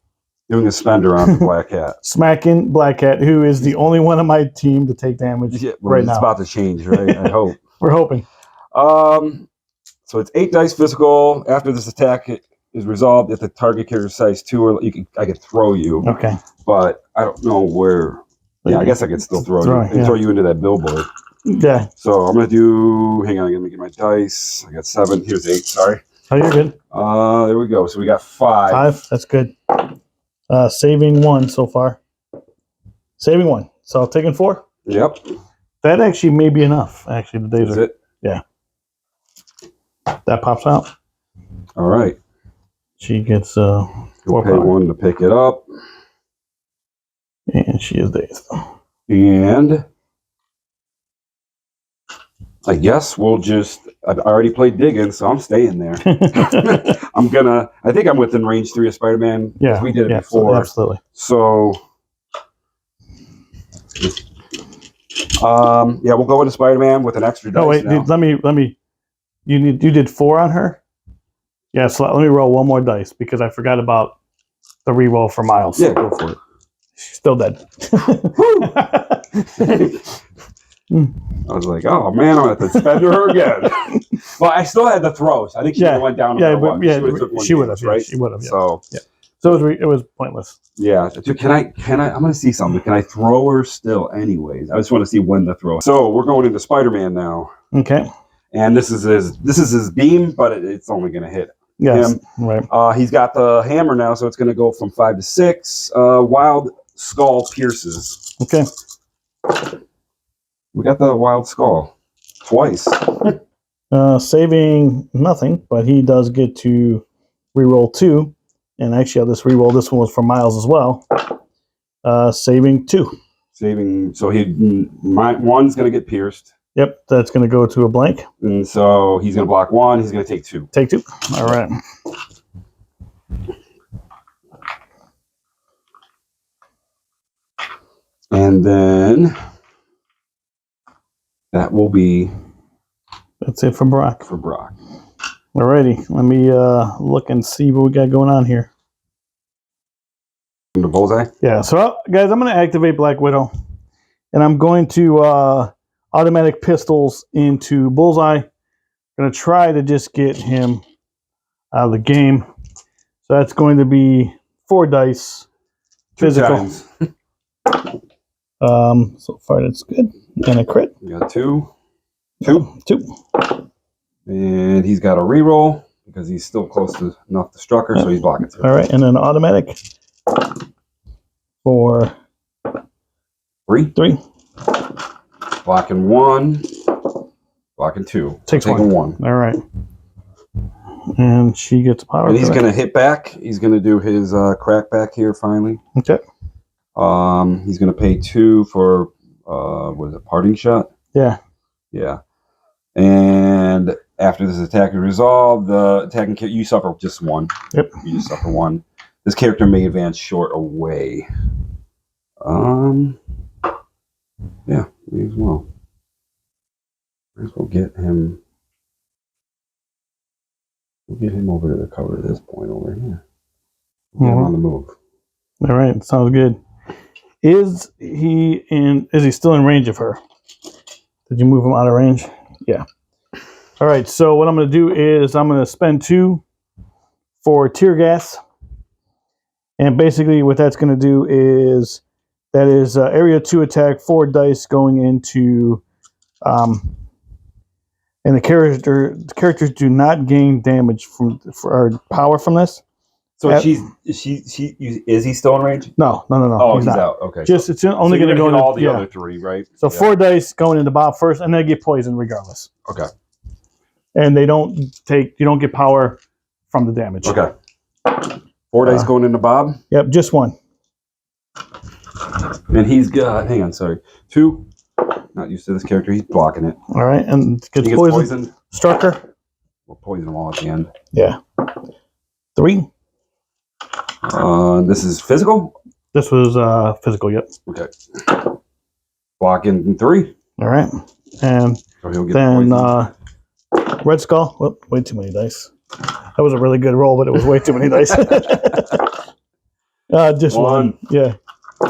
B: Doing a spender on the Black Cat.
A: Smacking Black Cat, who is the only one on my team to take damage right now.
B: It's about to change, right? I hope.
A: We're hoping.
B: So it's 8 dice physical. After this attack is resolved, if the target character size 2, or I could throw you.
A: Okay.
B: But I don't know where. Yeah, I guess I could still throw you. Throw you into that billboard.
A: Yeah.
B: So I'm going to do... Hang on, I'm going to get my dice. I got 7. Here's 8, sorry.
A: Oh, you're good.
B: There we go. So we got 5.
A: 5, that's good. Saving 1 so far. Saving 1. So taking 4?
B: Yep.
A: That actually may be enough, actually. The days
B: Is
A: are,
B: it?
A: Yeah. That pops out.
B: All right.
A: She gets 4
B: pay
A: power.
B: 1 to pick it up.
A: And she is dazed.
B: And I guess we'll just... I've already played Dig In, so I'm staying there. I think I'm within range 3 of Spider-Man.
A: Yeah.
B: We did it before.
A: Absolutely.
B: So... yeah, we'll go into Spider-Man with an extra dice.
A: Oh, wait,
B: now.
A: let me... You did 4 on her? Yeah, so let me roll 1 more dice because I forgot about the reroll for Miles.
B: Yeah, go for it.
A: She's still dead.
B: I was like, oh man, I'm going to have to spend her again. Well, I still had the throws. I think she went down.
A: Yeah, she would have. Right? She would have. Yeah. So it was pointless.
B: Yeah. Can I? I'm going to see something. Can I throw her still? Anyways, I just want to see when to throw. So we're going into Spider-Man now.
A: Okay.
B: And this is his beam, but it's only going to hit
A: Yes.
B: him.
A: Right.
B: He's got the hammer now, so it's going to go from 5 to 6. Wild Skull pierces.
A: Okay.
B: We got the Wild Skull twice.
A: Saving nothing, but he does get to reroll 2. And actually, I'll just reroll. This one was for Miles as well. Saving 2.
B: Saving, so one's going to get pierced.
A: Yep, that's going to go to a blank.
B: And so he's going to block 1. He's going to take 2.
A: Take 2. All right.
B: And then that will be...
A: That's it for Brock. Alrighty, let me look and see what we got going on here.
B: The bullseye?
A: Yeah, so guys, I'm going to activate Black Widow. And I'm going to automatic pistols into Bullseye. I'm going to try to just get him out of the game. So that's going to be 4 dice. Physical. So far that's good. And a crit.
B: You got 2.
A: 2.
B: And he's got a reroll because he's still close enough to Strucker, so he's blocking 2.
A: All right, and then automatic for 3.
B: Blocking 1. Blocking 2.
A: Taking 1. All right. And she gets power.
B: And he's going to hit back. He's going to do his crack back here finally.
A: Okay.
B: He's going to pay 2 for, what is it, parting shot?
A: Yeah.
B: Yeah. And after this attack is resolved, the attacking character, you suffer just 1.
A: Yep.
B: You just suffer 1. This character may advance short away. Yeah, may as well. May as well get him. We'll get him over to the cover at this point over here. Get him on the move.
A: All right, sounds good. Is he still in range of her? Did you move him out of range? Yeah. All right, so what I'm going to do is I'm going to spend 2 for tear gas. And basically what that's going to do is that is area 2 attack, 4 dice going into and the characters do not gain damage or power from this.
B: So is he still in range?
A: No.
B: Oh, he's out. Okay.
A: It's only going to go
B: into all the other 3, right?
A: So 4 dice going into Bob first, and they get poisoned regardless.
B: Okay.
A: And you don't get power from the damage.
B: Okay. 4 dice going into Bob?
A: Yep, just 1.
B: And he's got, hang on, sorry, 2. Not used to this character. He's blocking it.
A: All right, and
B: he gets poisoned.
A: Strucker.
B: We'll poison them all at the end.
A: Yeah. 3.
B: This is physical?
A: This was physical, yep.
B: Okay. Blocking 3.
A: All right. And so he'll get then Red Skull. Whoop, way too many dice. That was a really good roll, but it was way too many dice. Just 1. Yeah.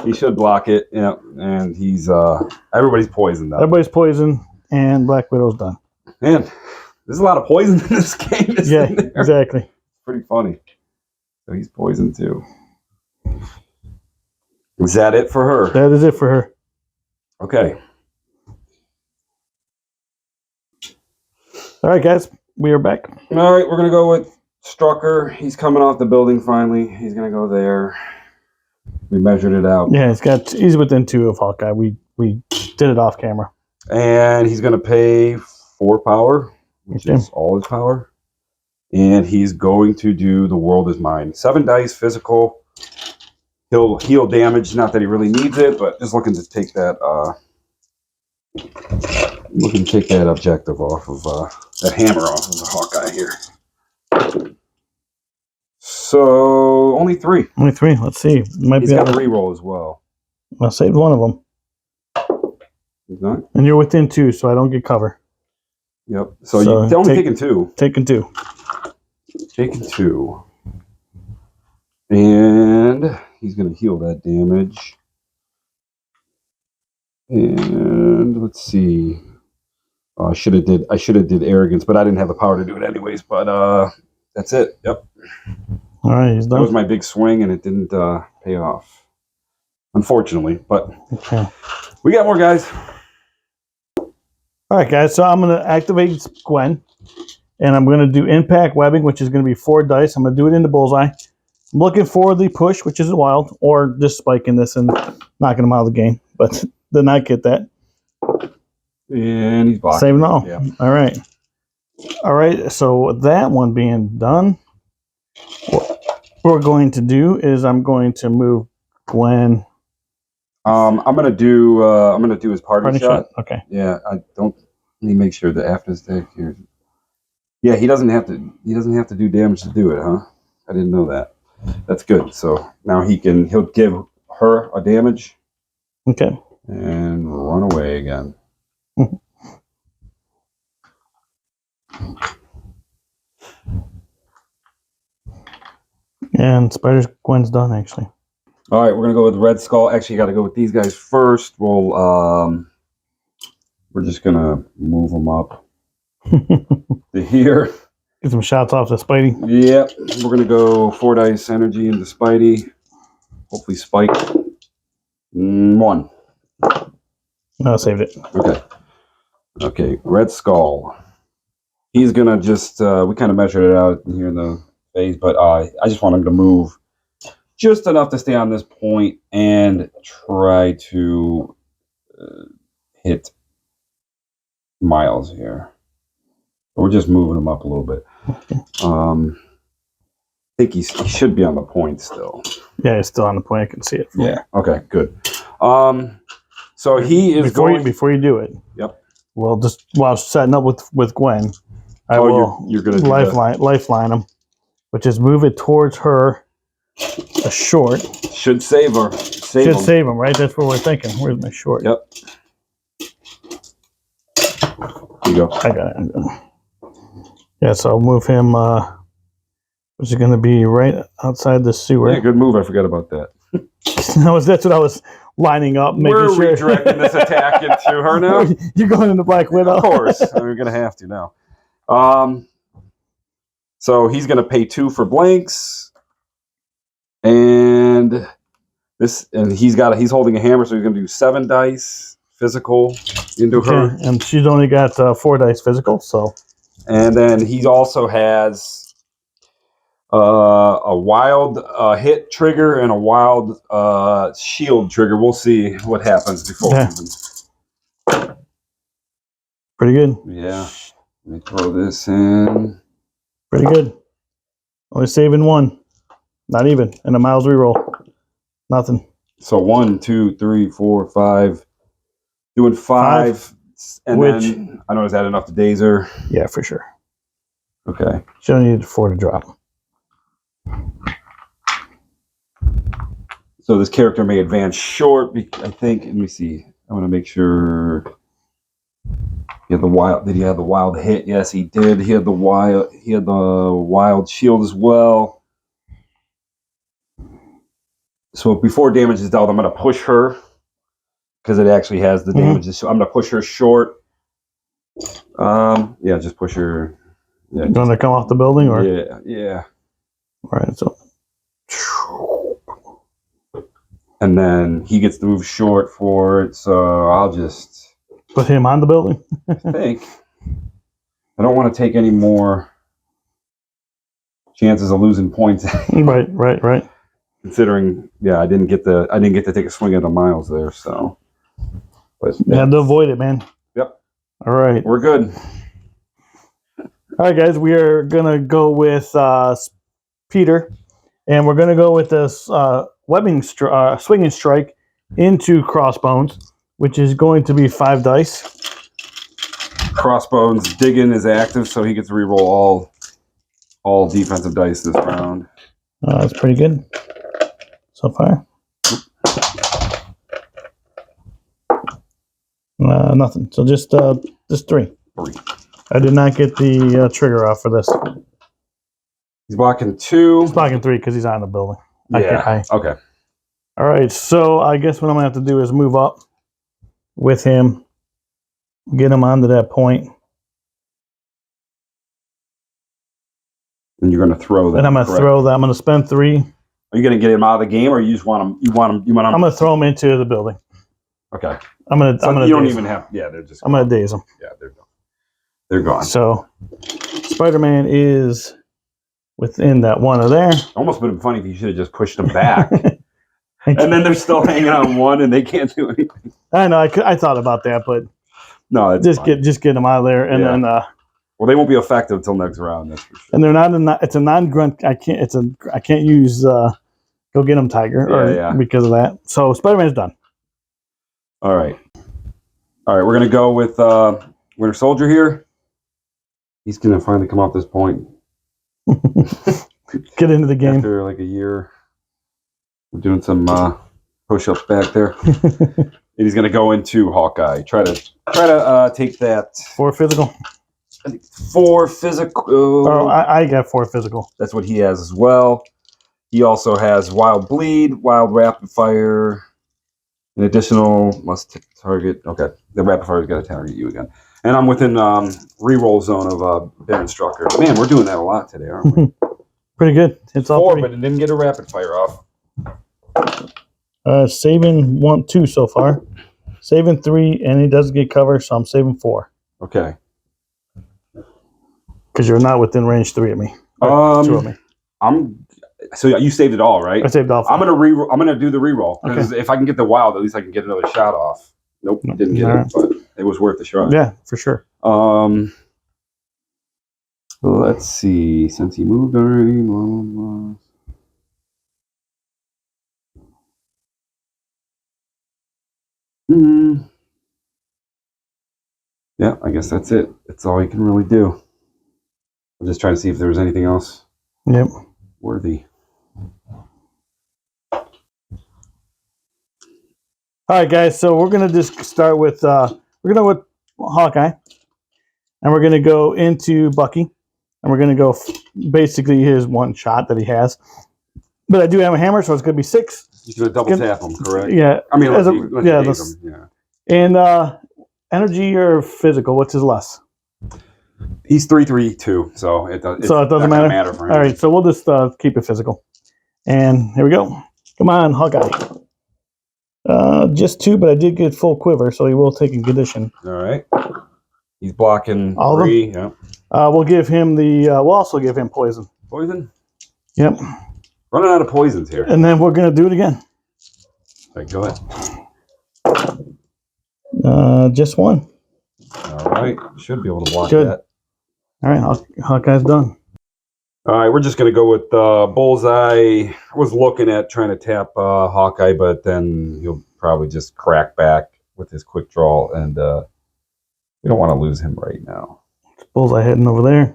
B: He should block it. Yeah. And he's everybody's poisoned up.
A: Everybody's poisoned, and Black Widow's done.
B: Man, there's a lot of poison in this game.
A: Yeah, exactly.
B: Pretty funny. So he's poisoned too. Is that it for her?
A: That is it for her.
B: Okay.
A: All right, guys. We are back.
B: All right, we're going to go with Strucker. He's coming off the building finally. He's going to go there. We measured it out.
A: Yeah, he's within 2 of Hawkeye. We did it off camera.
B: And he's going to pay 4 power, which is all his power. And he's going to do The World Is Mine. 7 dice, physical. He'll heal damage. Not that he really needs it, but just looking to take that objective off of that hammer off of the Hawkeye here. So only 3.
A: Only 3. Let's see.
B: He's got a reroll as well.
A: I saved one of them.
B: He's not.
A: And you're within 2, so I don't get cover.
B: Yep. So you're only taking 2.
A: Taking 2.
B: Taking 2. And he's going to heal that damage. And let's see. I should have did arrogance, but I didn't have the power to do it anyways. But that's it. Yep.
A: All right, he's done.
B: That was my big swing, and it didn't pay off, unfortunately. But we got more guys.
A: All right, guys. So I'm going to activate Gwen, And I'm going to do impact webbing, which is going to be 4 dice. I'm going to do it into bullseye. I'm looking for the push, which is wild, or just spiking this and knocking him out of the game. But did not get that.
B: And he's blocking.
A: Save no.
B: Yeah.
A: All right. All right. So that one being done, what we're going to do is I'm going to move Gwen.
B: I'm gonna do his party shot.
A: Okay.
B: Yeah, I don't. Let me make sure that after this deck here. Yeah, he doesn't have to. He doesn't have to do damage to do it, huh? I didn't know that. That's good. So now he'll give her a damage.
A: Okay.
B: And run away again.
A: And Spider's Gwen's done actually.
B: All right, we're gonna go with Red Skull. Actually, got to go with these guys first. We're just gonna move them up to here.
A: Get some shots off to Spidey.
B: Yep, we're gonna go 4 dice energy into Spidey. Hopefully, spike 1.
A: No, saved it.
B: Okay. Okay, Red Skull. He's gonna just we kind of measured it out here in the phase, but I just want him to move just enough to stay on this point and try to hit Miles here. We're just moving him up a little bit.
A: Okay.
B: I think he should be on the point still.
A: Yeah, he's still on the point. I can see it.
B: Yeah. Okay. Good. So he is
A: before you do it.
B: Yep.
A: Well, just while setting up with Gwen, I will
B: you're gonna
A: lifeline him, which is move it towards her. A short
B: should save her. Save
A: him, right? That's what we're thinking. Where's my short?
B: Yep. Here you go.
A: I got it. Yeah, so I'll move him. Which is going to be right outside the sewer.
B: Yeah, good move. I forgot about that.
A: That's what I was lining up.
B: We're redirecting this attack into her now.
A: You're going into Black Widow.
B: Of course. We're going to have to now. So he's going to pay 2 for blanks. And he's holding a hammer, so he's going to do 7 dice physical into her.
A: And she's only got 4 dice physical, so.
B: And then he also has a wild hit trigger and a wild shield trigger. We'll see what happens before.
A: Yeah. Pretty good.
B: Yeah. Let me throw this in.
A: Pretty good. Only saving 1. Not even. And a Miles reroll. Nothing.
B: So 1, 2, 3, 4, 5. Doing 5. And then I know, is that enough to daze her?
A: Yeah, for sure.
B: Okay.
A: She only needed 4 to drop.
B: So this character may advance short. I think. Let me see. I want to make sure. Did he have the wild hit? Yes, he did. He had the wild shield as well. So before damage is dealt, I'm going to push her because it actually has the damage. So I'm going to push her short. Yeah, just push her. Yeah,
A: you want to come off the building, or
B: yeah.
A: All right, so.
B: And then he gets to move short for it, so I'll just
A: put him on the building.
B: I think I don't want to take any more chances of losing points.
A: Right.
B: Considering, yeah, I didn't get to take a swing at the Miles there, so. But
A: you had to avoid it, man.
B: Yep.
A: All right,
B: we're good.
A: All right, guys, we are gonna go with Peter, and we're gonna go with this swinging strike into Crossbones, which is going to be 5 dice.
B: Crossbones digging is active, so he gets to reroll all defensive dice this round.
A: That's pretty good so far. Nothing. So just 3. I did not get the trigger off for this.
B: He's blocking 2.
A: He's blocking 3 because he's on the building.
B: Yeah. Okay.
A: All right. So I guess what I'm gonna have to do is move up with him, get him onto that point,
B: and you're gonna throw that.
A: And I'm gonna throw that. I'm gonna spend 3.
B: Are you gonna get him out of the game, or you just want him? You want him?
A: I'm gonna throw him into the building.
B: Okay.
A: I'm gonna.
B: You don't even have. Yeah, they're just.
A: I'm gonna daze them.
B: Yeah, they're gone. They're gone.
A: So Spider-Man is within that one of there.
B: Almost would have been funny if you should have just pushed them back. And then they're still hanging on one and they can't do anything.
A: I know, I thought about that, but
B: no, it's
A: just get them out of there, and then
B: well, they won't be effective until next round. That's for sure.
A: And they're not. It's a non-grunt. I can't use Go Get 'em Tiger because of that. So Spider-Man's done.
B: All right. We're gonna go with Winter Soldier here. He's gonna finally come off this point.
A: Get into the game
B: after like a year. We're doing some push-ups back there. And he's gonna go into Hawkeye. Try to take that
A: 4 physical.
B: I think 4 physical.
A: Oh, I got 4 physical.
B: That's what he has as well. He also has Wild Bleed, Wild Rapid Fire, an additional must target. Okay, the Rapid Fire's got to target you again. And I'm within reroll zone of Baron Strucker. Man, we're doing that a lot today, aren't we?
A: Pretty good. It's
B: 4,
A: all 3.
B: but it didn't get a Rapid Fire off.
A: Saving 2 so far. Saving 3, and he does get cover, so I'm saving 4.
B: Okay.
A: Because you're not within range 3 of me. 2 of me.
B: So you saved it all, right?
A: I saved all.
B: I'm gonna do the reroll because if I can get the wild, at least I can get another shot off. Nope, didn't get it, but it was worth a shot.
A: Yeah, for sure.
B: Let's see. Since he moved already, blah, blah, blah. Yeah, I guess that's it. That's all you can really do. I'm just trying to see if there was anything else.
A: Yep.
B: Worthy.
A: All right, guys. So we're gonna just start with with Hawkeye, and we're gonna go into Bucky, and we're gonna go basically his one shot that he has. But I do have a hammer, so it's gonna be 6.
B: You're gonna double tap him, correct?
A: Yeah.
B: I mean,
A: yeah. And energy or physical? What's his less?
B: He's 3/3/2, so it doesn't matter for him.
A: All right, so we'll just keep it physical. And here we go. Come on, Hawkeye. Just 2, but I did get full quiver, so he will take a condition.
B: All right. He's blocking
A: all
B: 3. Yeah.
A: We'll give him we'll also give him poison.
B: Poison?
A: Yep.
B: Running out of poisons here.
A: And then we're gonna do it again.
B: All right, go ahead.
A: Just 1.
B: All right. Should be able to block
A: Good.
B: that.
A: All right, Hawkeye's done.
B: All right, we're just going to go with Bullseye. I was looking at trying to tap Hawkeye, but then he'll probably just crack back with his quick draw, and we don't want to lose him right now.
A: Bullseye heading over there.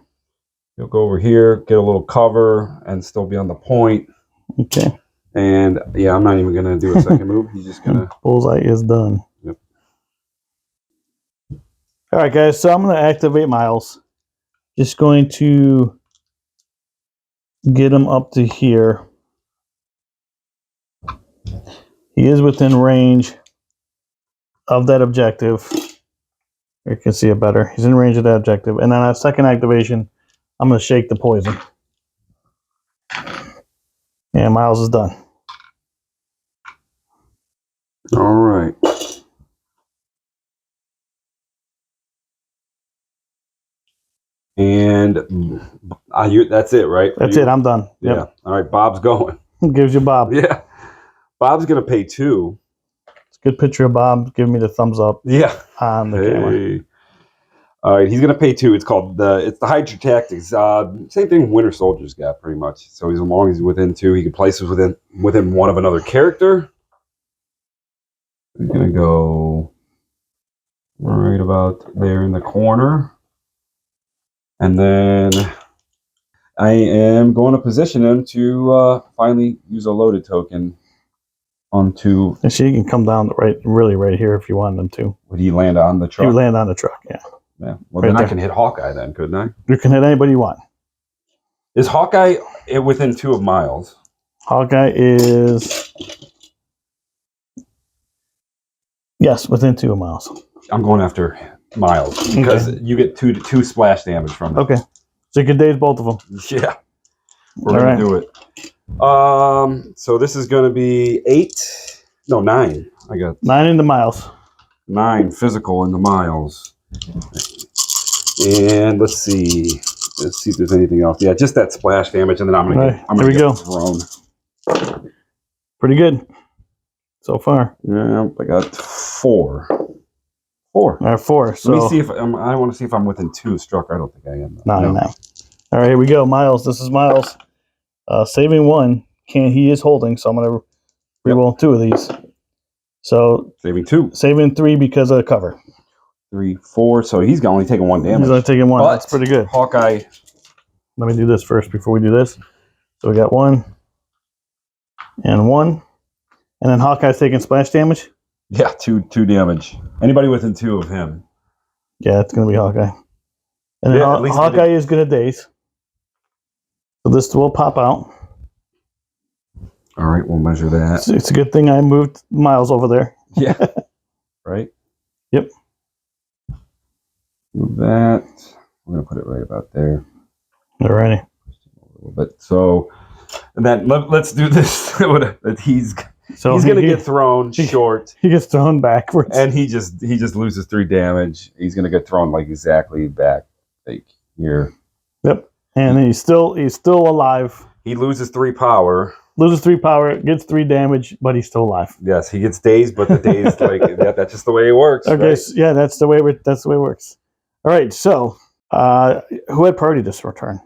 B: He'll go over here, get a little cover, and still be on the point.
A: Okay.
B: And, yeah, I'm not even going to do a second move. He's just going to...
A: Bullseye is done.
B: Yep.
A: All right, guys, so I'm going to activate Miles. Just going to get him up to here. He is within range of that objective. You can see it better. He's in range of that objective. And then on second activation, I'm going to shake the poison. And Miles is done.
B: All right. And that's it, right?
A: That's it. I'm done. Yep.
B: Yeah. All right. Bob's going.
A: Gives you Bob.
B: Yeah. Bob's going to pay 2.
A: It's a good picture of Bob giving me the thumbs up.
B: Yeah.
A: On the camera.
B: All right. He's going to pay 2. It's called it's the Hydra Tactics. Same thing Winter Soldier's got pretty much. So as long as he's within 2, he can place us within one of another character. We're going to go right about there in the corner. And then I am going to position him to finally use a loaded token onto...
A: And she can come down right here if you want them to.
B: Would he land on the truck?
A: He would land on the truck, yeah.
B: Yeah. Well, then I can hit Hawkeye then, couldn't I?
A: You can hit anybody you want.
B: Is Hawkeye within 2 of Miles?
A: Hawkeye is... Yes, within 2 of Miles.
B: I'm going after Miles because you get two splash damage from it.
A: Okay. So you can daze both of them.
B: Yeah. We're going to do it. So this is going to be 9. I got
A: 9 into Miles.
B: 9 physical into Miles. And let's see. let's see if there's anything else. Yeah, just that splash damage, and then I'm gonna get thrown.
A: Pretty good so far.
B: Yeah, I got 4. 4.
A: All right, 4. So
B: let me see if I want to see if I'm within 2 struck. I don't think I am.
A: No. All right, here we go. Miles. This is Miles. Saving 1. He is holding, so I'm gonna reroll 2 of these. So
B: saving 2.
A: Saving 3 because of the cover.
B: 3, 4. So he's only taking 1 damage.
A: He's only taking 1. That's pretty good.
B: Hawkeye.
A: Let me do this first before we do this. So we got 1 and 1, and then Hawkeye's taking splash damage.
B: Yeah, 2 damage. Anybody within 2 of him.
A: Yeah, it's gonna be Hawkeye. And then Hawkeye is gonna daze. So this will pop out.
B: All right, we'll measure that.
A: It's a good thing I moved Miles over there.
B: Yeah. Right?
A: Yep.
B: Move that. We're going to put it right about there.
A: All righty.
B: A little bit. So, and then let's do this. He's going to get thrown short.
A: He gets thrown backwards.
B: And he just loses 3 damage. He's going to get thrown like exactly back like here.
A: Yep. And he's still alive.
B: He loses 3 power.
A: Loses 3 power, gets 3 damage, but he's still alive.
B: Yes, he gets dazed, but the dazed that's just the way it works.
A: Okay,
B: right?
A: So, yeah, that's the way it works. All right, so who had priority this return?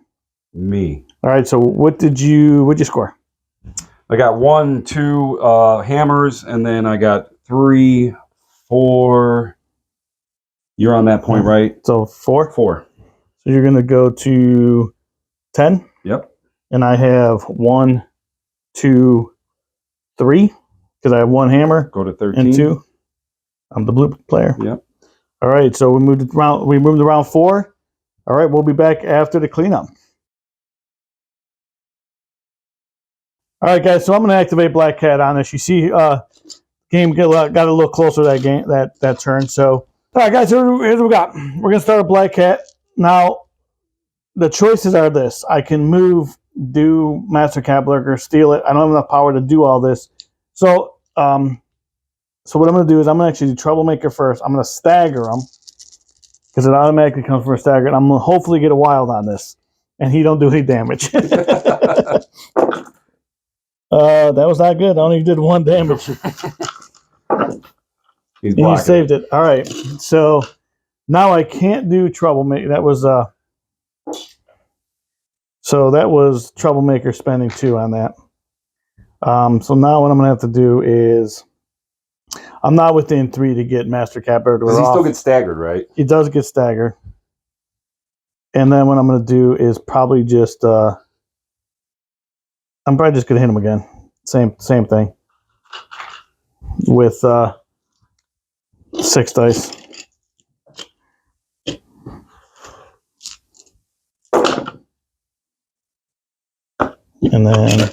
B: Me.
A: All right, so what'd you score?
B: I got 1, 2 hammers, and then I got 3, 4. You're on that point, right?
A: So 4?
B: 4.
A: So you're gonna go to 10?
B: Yep.
A: And I have 1, 2, 3, because I have 1 hammer.
B: Go to 13.
A: And 2. I'm the blue player.
B: Yep.
A: All right, so we moved to round 4. All right, we'll be back after the cleanup. All right, guys, so I'm going to activate Black Cat on this. You see, game got a little closer that turn. So, all right, guys, here's what we got. We're going to start a Black Cat. Now, the choices are this. I can move, do Master Cap Lurker, steal it. I don't have enough power to do all this. So, what I'm going to do is I'm going to actually do Troublemaker first. I'm going to stagger him because it automatically comes for a stagger. And I'm going to hopefully get a wild on this. And he don't do any damage. That was not good. I only did 1 damage. He saved it. All right. So now I can't do Troublemaker. That was Troublemaker spending 2 on that. So now what I'm gonna have to do is I'm not within 3 to get Master Capper.
B: Does he still get staggered, right?
A: He does get staggered. And then what I'm gonna do is probably just I'm probably just gonna hit him again. Same thing. With 6 dice. And then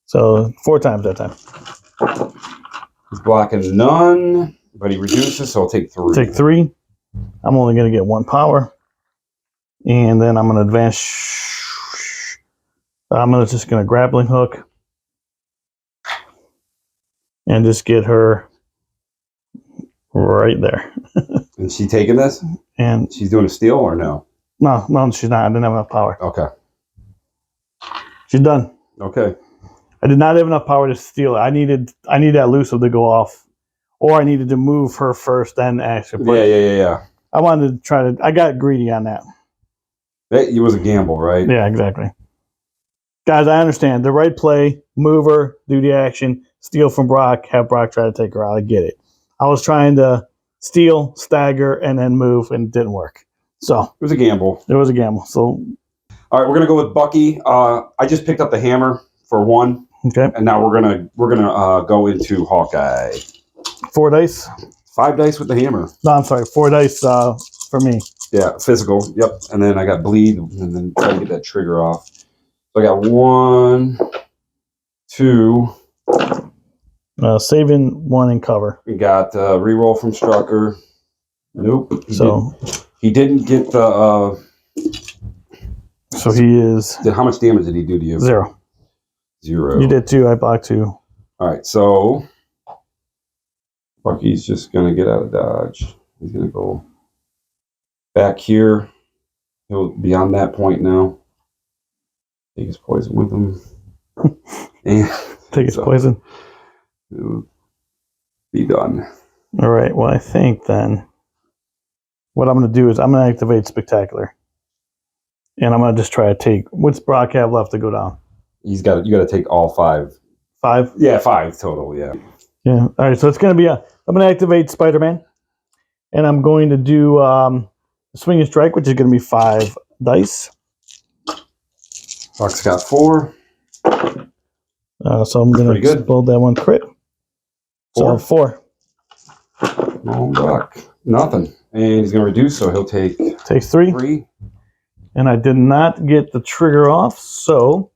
A: so 4 times that time.
B: He's blocking none, but he reduces, so I'll take 3.
A: Take 3. I'm only gonna get 1 power. And then I'm gonna advance. I'm just going to grappling hook and just get her right there.
B: Is she taking this?
A: And
B: she's doing a steal or no?
A: No, she's not. I didn't have enough power.
B: Okay.
A: She's done.
B: Okay.
A: I did not have enough power to steal it. I needed that Lucio to go off, or I needed to move her first, then actually.
B: Yeah.
A: I wanted to I got greedy on that.
B: It was a gamble, right?
A: Yeah, exactly. Guys, I understand. The right play, move her, do the action, steal from Brock, have Brock try to take her out. I get it. I was trying to steal, stagger, and then move, and it didn't work. So
B: it was a gamble.
A: It was a gamble. So
B: all right, we're gonna go with Bucky. I just picked up the hammer for 1.
A: Okay.
B: And now we're gonna go into Hawkeye.
A: 4 dice.
B: 5 dice with the hammer.
A: No, I'm sorry. 4 dice for me.
B: Yeah, physical. Yep. And then I got bleed, and then try to get that trigger off. So I got 1, 2.
A: Saving 1 and cover.
B: We got reroll from Strucker. Nope. He didn't get the.
A: So he is.
B: How much damage did he do to you?
A: 0.
B: 0.
A: You did 2. I blocked 2.
B: All right. So Bucky's just gonna get out of dodge. He's gonna go back here. He'll be on that point now. Take his poison with him. And
A: take his poison.
B: It'll be done.
A: All right. Well, I think then what I'm going to do is I'm going to activate Spectacular. And I'm going to just try to take... What's Brock have left to go down?
B: You got to take all 5.
A: 5?
B: Yeah, 5 total, yeah.
A: Yeah. All right, so it's going to be I'm going to activate Spider-Man. And I'm going to do Swing and Strike, which is going to be 5 dice.
B: Brock's got 4.
A: So I'm going to build that one crit.
B: 4.
A: So 4.
B: Oh, Brock. Nothing. And he's going to reduce, so he'll take...
A: Takes 3. And I did not get the trigger off, so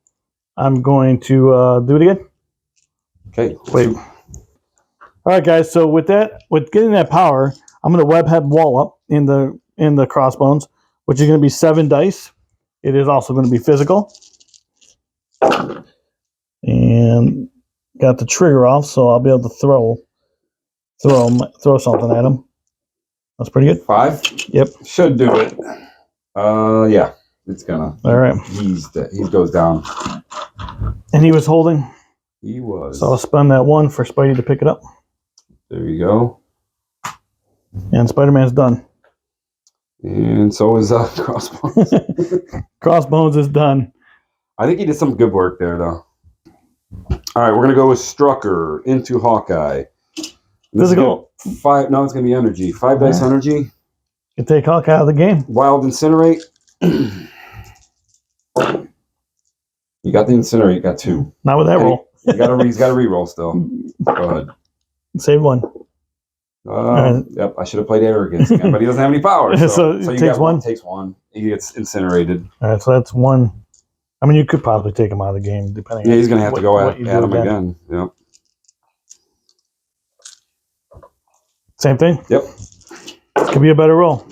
A: I'm going to do it again.
B: Okay.
A: Wait. All right, guys. So with getting that power, I'm going to webhead wall up in the crossbones, which is going to be 7 dice. It is also going to be physical. And got the trigger off, so I'll be able to throw something at him. That's pretty good.
B: 5?
A: Yep.
B: Should do it. Yeah. It's gonna.
A: All right.
B: He goes down.
A: And he was holding.
B: He was.
A: So I'll spend that 1 for Spidey to pick it up.
B: There you go.
A: And Spider-Man's done.
B: And so is Crossbones.
A: Crossbones is done.
B: I think he did some good work there, though. All right, we're gonna go with Strucker into Hawkeye.
A: Physical.
B: 5. No, it's gonna be energy. 5 dice energy.
A: You take Hawkeye out of the game.
B: Wild Incinerate. You got the Incinerate. You got 2.
A: Not with that roll.
B: He's got to re-roll still. Go ahead.
A: Save 1.
B: Yep, I should have played Arrogance again, but he doesn't have any power. So
A: he
B: you
A: takes 1.
B: Takes 1. He gets incinerated.
A: All right, so that's 1. I mean, you could probably take him out of the game, depending.
B: Yeah, he's going to have to go at him again. Yep.
A: Same thing.
B: Yep.
A: This could be a better roll.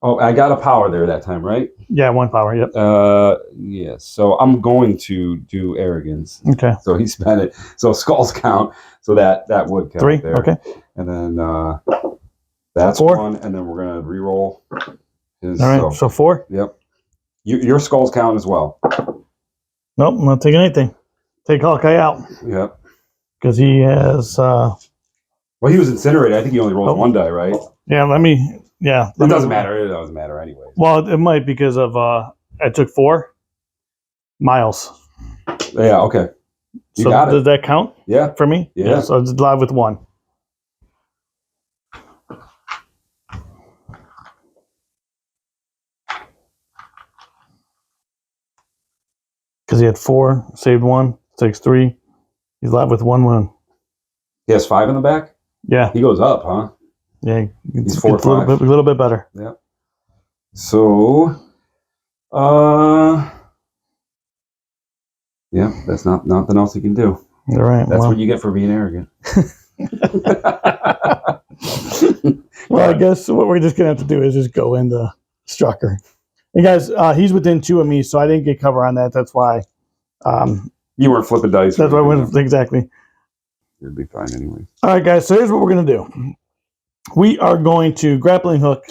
B: Oh, I got a power there that time, right?
A: Yeah, 1 power. Yep.
B: Yeah. So I'm going to do Arrogance.
A: Okay.
B: So he spent it. So skulls count. So that would count
A: 3.
B: there.
A: Okay.
B: And then that's
A: 4.
B: 1, and then we're gonna re-roll his.
A: All right. So 4.
B: Yep. Your skulls count as well.
A: Nope, I'm not taking anything. Take Hawkeye out.
B: Yep.
A: Because he has.
B: Well, he was incinerated. I think he only rolled 1 die, right?
A: Yeah. Yeah.
B: It doesn't matter. It doesn't matter anyway.
A: Well, it might because of I took 4 miles.
B: Yeah. Okay. You
A: so
B: got it.
A: Does that count?
B: Yeah.
A: For me?
B: Yeah.
A: So I just live with 1. Because he had 4, saved 1, takes 3. He's live with 1 wound.
B: He has 5 in the back?
A: Yeah.
B: He goes up, huh?
A: Yeah.
B: He's 4 or 5.
A: A little bit better.
B: Yeah. So, yeah, that's nothing else he can do.
A: All right.
B: That's what you get for being arrogant.
A: Well, I guess what we're just gonna have to do is just go into Strucker. And guys, he's within 2 of me, so I didn't get cover on that. That's why.
B: You weren't flipping dice.
A: That's why I went exactly.
B: You'd be fine anyway.
A: All right, guys. So here's what we're gonna do. We are going to grappling hook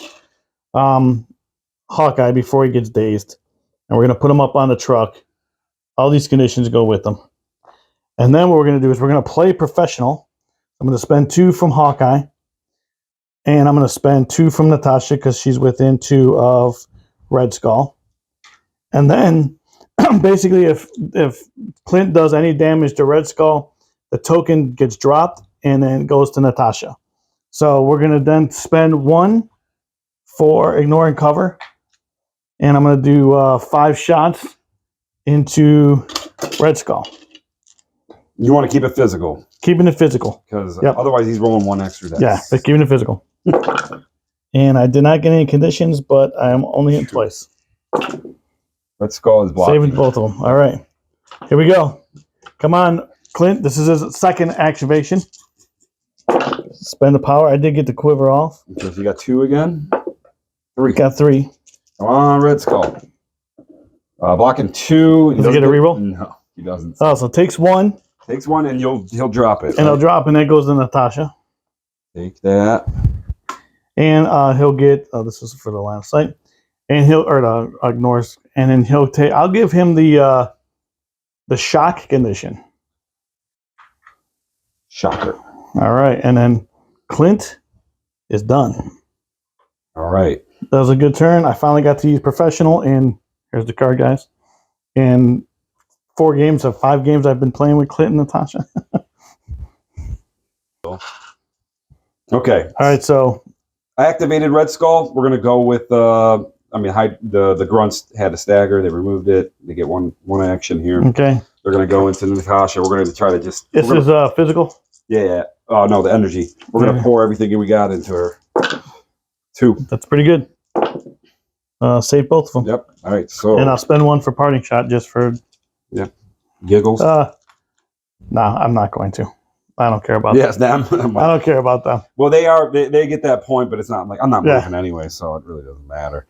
A: Hawkeye before he gets dazed, and we're gonna put him up on the truck. All these conditions go with them, and then what we're gonna do is we're gonna play professional. I'm gonna spend 2 from Hawkeye, and I'm gonna spend 2 from Natasha because she's within 2 of Red Skull. And then basically if Clint does any damage to Red Skull, the token gets dropped and then goes to Natasha. So we're going to then spend 1 for ignoring cover. And I'm going to do 5 shots into Red Skull.
B: You want to keep it physical.
A: Keeping it physical.
B: Because otherwise he's rolling 1 extra dice.
A: Yeah, but keeping it physical. And I did not get any conditions, but I am only hit twice.
B: Red Skull is blocking.
A: Saving both of them. All right. Here we go. Come on, Clint. This is his second activation. Spend the power. I did get the quiver off.
B: So you got 2 again? 3.
A: Got 3.
B: Come on, Red Skull. Blocking 2.
A: Does he get a reroll?
B: No, he doesn't.
A: Oh, so takes 1.
B: Takes 1 and he'll drop it.
A: And he'll drop, and that goes to Natasha.
B: Take that.
A: And he'll get, this is for the line of sight. and ignores, and then he'll take. I'll give him the shock condition.
B: Shocker.
A: All right, and then Clint is done.
B: All right.
A: That was a good turn. I finally got to use professional, and here's the card, guys. And 4 games of 5 games I've been playing with Clint and Natasha.
B: Okay.
A: All right, so
B: I activated Red Skull. We're gonna go with the grunts had a stagger. They removed it. They get one action here.
A: okay.
B: They're gonna go into Natasha. We're gonna try to just.
A: This is physical.
B: Yeah. Oh no, the energy. We're gonna pour everything we got into her. 2.
A: That's pretty good. Save both of them.
B: Yep. All right. So.
A: And I'll spend 1 for parting shot just for.
B: Yep. Giggles.
A: No, I'm not going to. I don't care about
B: yes, them.
A: I don't care about them.
B: Well, they get that point, but it's not like I'm not moving anyway, so it really doesn't matter.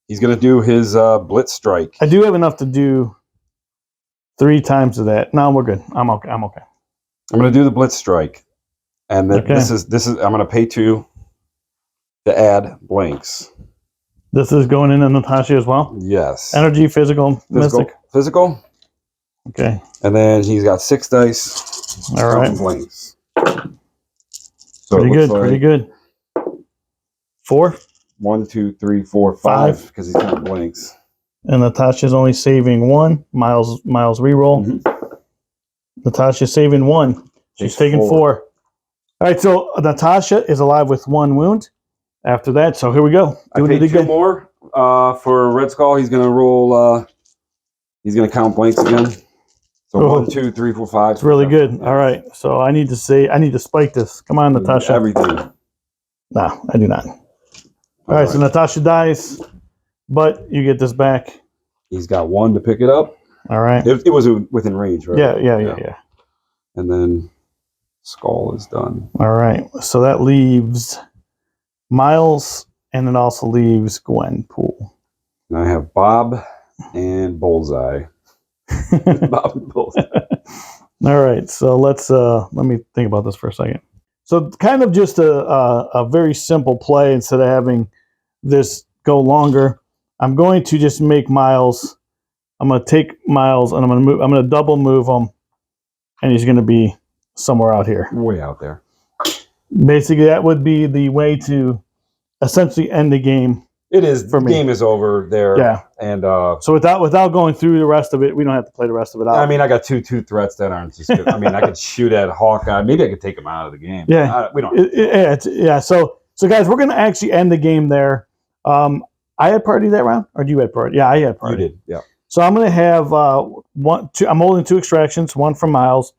B: He's gonna do his blitz strike.
A: I do have enough to do 3 times of that. No, we're good. I'm okay. I'm
B: gonna do the blitz strike, and this is I'm gonna pay 2 to add blanks.
A: This is going in on Natasha as well.
B: Yes.
A: Energy, physical, mystic.
B: Physical.
A: Okay.
B: And then he's got 6 dice.
A: All right.
B: Blanks. So
A: pretty good. Pretty good. 4.
B: 1, 2, 3, 4, 5. Because he's got blanks.
A: And Natasha's only saving 1. Miles reroll.
B: Mm-hmm.
A: Natasha's saving 1. She's taking 4. All right. So Natasha is alive with 1 wound. After that, so here we go.
B: I paid 2 more for Red Skull. He's gonna roll. He's gonna count blanks again. So 1, 2, 3, 4, 5.
A: It's really good. Yeah. All right. So I need to spike this. Come on, Natasha.
B: Everything.
A: No, I do not. All right. So Natasha dies, but you get this back.
B: He's got 1 to pick it up.
A: All right.
B: It was within range, right?
A: Yeah.
B: And then Skull is done.
A: All right. So that leaves Miles, and it also leaves Gwenpool.
B: And I have Bob and Bullseye. Bob and Bullseye.
A: All right, so let me think about this for a second. So kind of just a very simple play. Instead of having this go longer, I'm going to just make Miles. I'm going to take Miles and I'm going to double move him, and he's going to be somewhere out here.
B: Way out there.
A: Basically, that would be the way to essentially end the game.
B: It is. The game is over there.
A: Yeah.
B: And
A: so without going through the rest of it, we don't have to play the rest of it out.
B: I mean, I got two threats that aren't just good. I mean, I could shoot at Hawkeye. Maybe I could take him out of the game.
A: Yeah.
B: We don't.
A: So guys, we're going to actually end the game there. I had party that round, or you had party? Yeah, I had party.
B: You did. Yeah.
A: So I'm going to have 1, 2. I'm holding 2 extractions. 1 from Miles,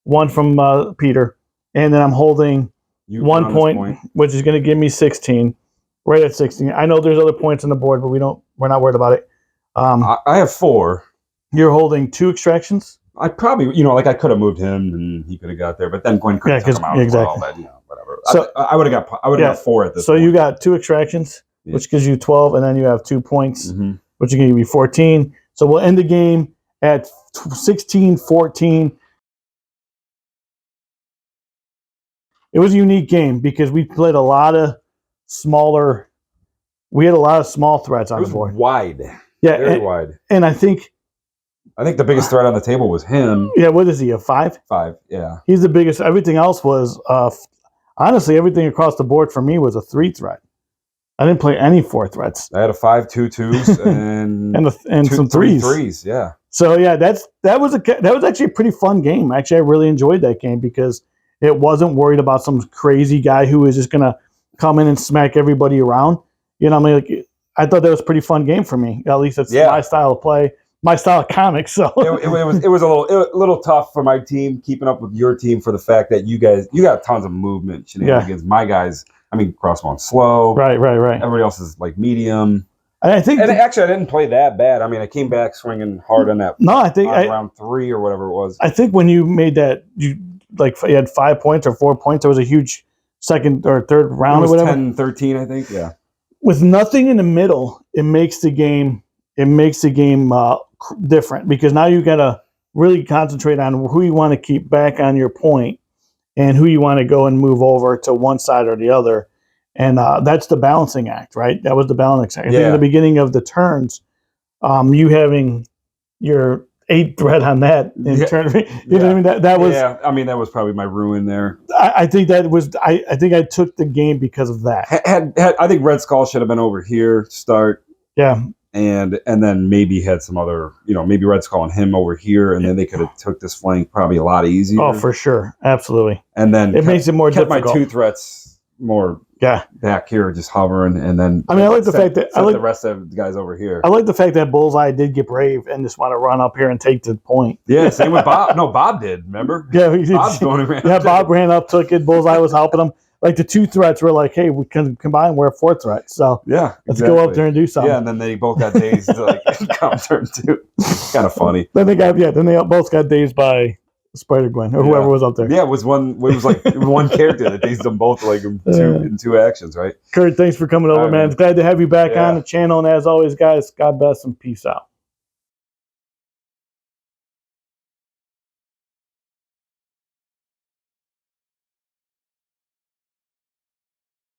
A: 1 from Peter, and then I'm holding 1 point, which is going to give me 16. Right at 16. I know there's other points on the board, but we're not worried about it.
B: I have 4.
A: You're holding 2 extractions?
B: I probably, I could have moved him and he could have got there, but then Gwen could have took him out
A: exactly.
B: as well, but, whatever. So I would have got 4 at this
A: point. So you got 2 extractions,
B: yeah.
A: which gives you 12, and then you have 2 points, which is going to give you 14. So we'll end the game at 16-14. It was a unique game because we played a lot of smaller. We had a lot of small threats on the board.
B: Wide.
A: Yeah.
B: Very wide.
A: And I think
B: the biggest threat on the table was him.
A: Yeah, what is he, a 5?
B: 5, yeah.
A: He's the biggest. Everything else was, honestly, everything across the board for me was a 3 threat. I didn't play any 4 threats.
B: I had a 5, 2 2s, and
A: and some 3s.
B: 3s, yeah.
A: So yeah, that was actually a pretty fun game. Actually, I really enjoyed that game because it wasn't worried about some crazy guy who was just gonna come in and smack everybody around. I thought that was a pretty fun game for me. At least it's my style of play, my style of comics. So
B: it was a little tough for my team keeping up with your team for the fact that you got tons of movement shenanigans. My guys, crossbow slow.
A: Right.
B: Everybody else is like medium.
A: And I think,
B: actually, I didn't play that bad. I came back swinging hard on that.
A: No, I think
B: round 3 or whatever it was.
A: I think when you made that, you had 5 points or 4 points. There was a huge second or third round or whatever.
B: 10-13, I think. Yeah.
A: With nothing in the middle, it makes the game different because now you got to really concentrate on who you want to keep back on your point and who you want to go and move over to one side or the other. And that's the balancing act, right? That was the balancing act. I think at the beginning of the turns, you having your 8 threat on that in turn, you know what I mean? That was,
B: I mean, that was probably my ruin there.
A: I think that was, I think I took the game because of that.
B: I think Red Skull should have been over here to start.
A: Yeah.
B: And then maybe had some other, maybe Red Skull and him over here, and then they could have took this flank probably a lot easier.
A: Oh, for sure. Absolutely.
B: And then
A: it makes it more difficult.
B: My 2 threats more back here, just hovering, and then
A: I like the fact that I like
B: the rest of the guys over here.
A: I like the fact that Bullseye did get brave and just want to run up here and take the point.
B: Yeah, same with Bob. No, Bob did. Remember?
A: Yeah,
B: Bob's going around.
A: Yeah, Bob ran up, took it. Bullseye was helping him. Like the 2 threats were like, hey, we can combine. We're a 4th threat, so let's go up there and do something.
B: Yeah, and then they both got dazed like come turn 2. Kind of funny.
A: Then they both got dazed by Spider-Gwen or whoever was up there.
B: Yeah, it was like one character that dazed them both like in 2 actions, right?
A: Kurt, thanks for coming over, man. Glad to have you back on the channel. And as always, guys, God bless and peace out.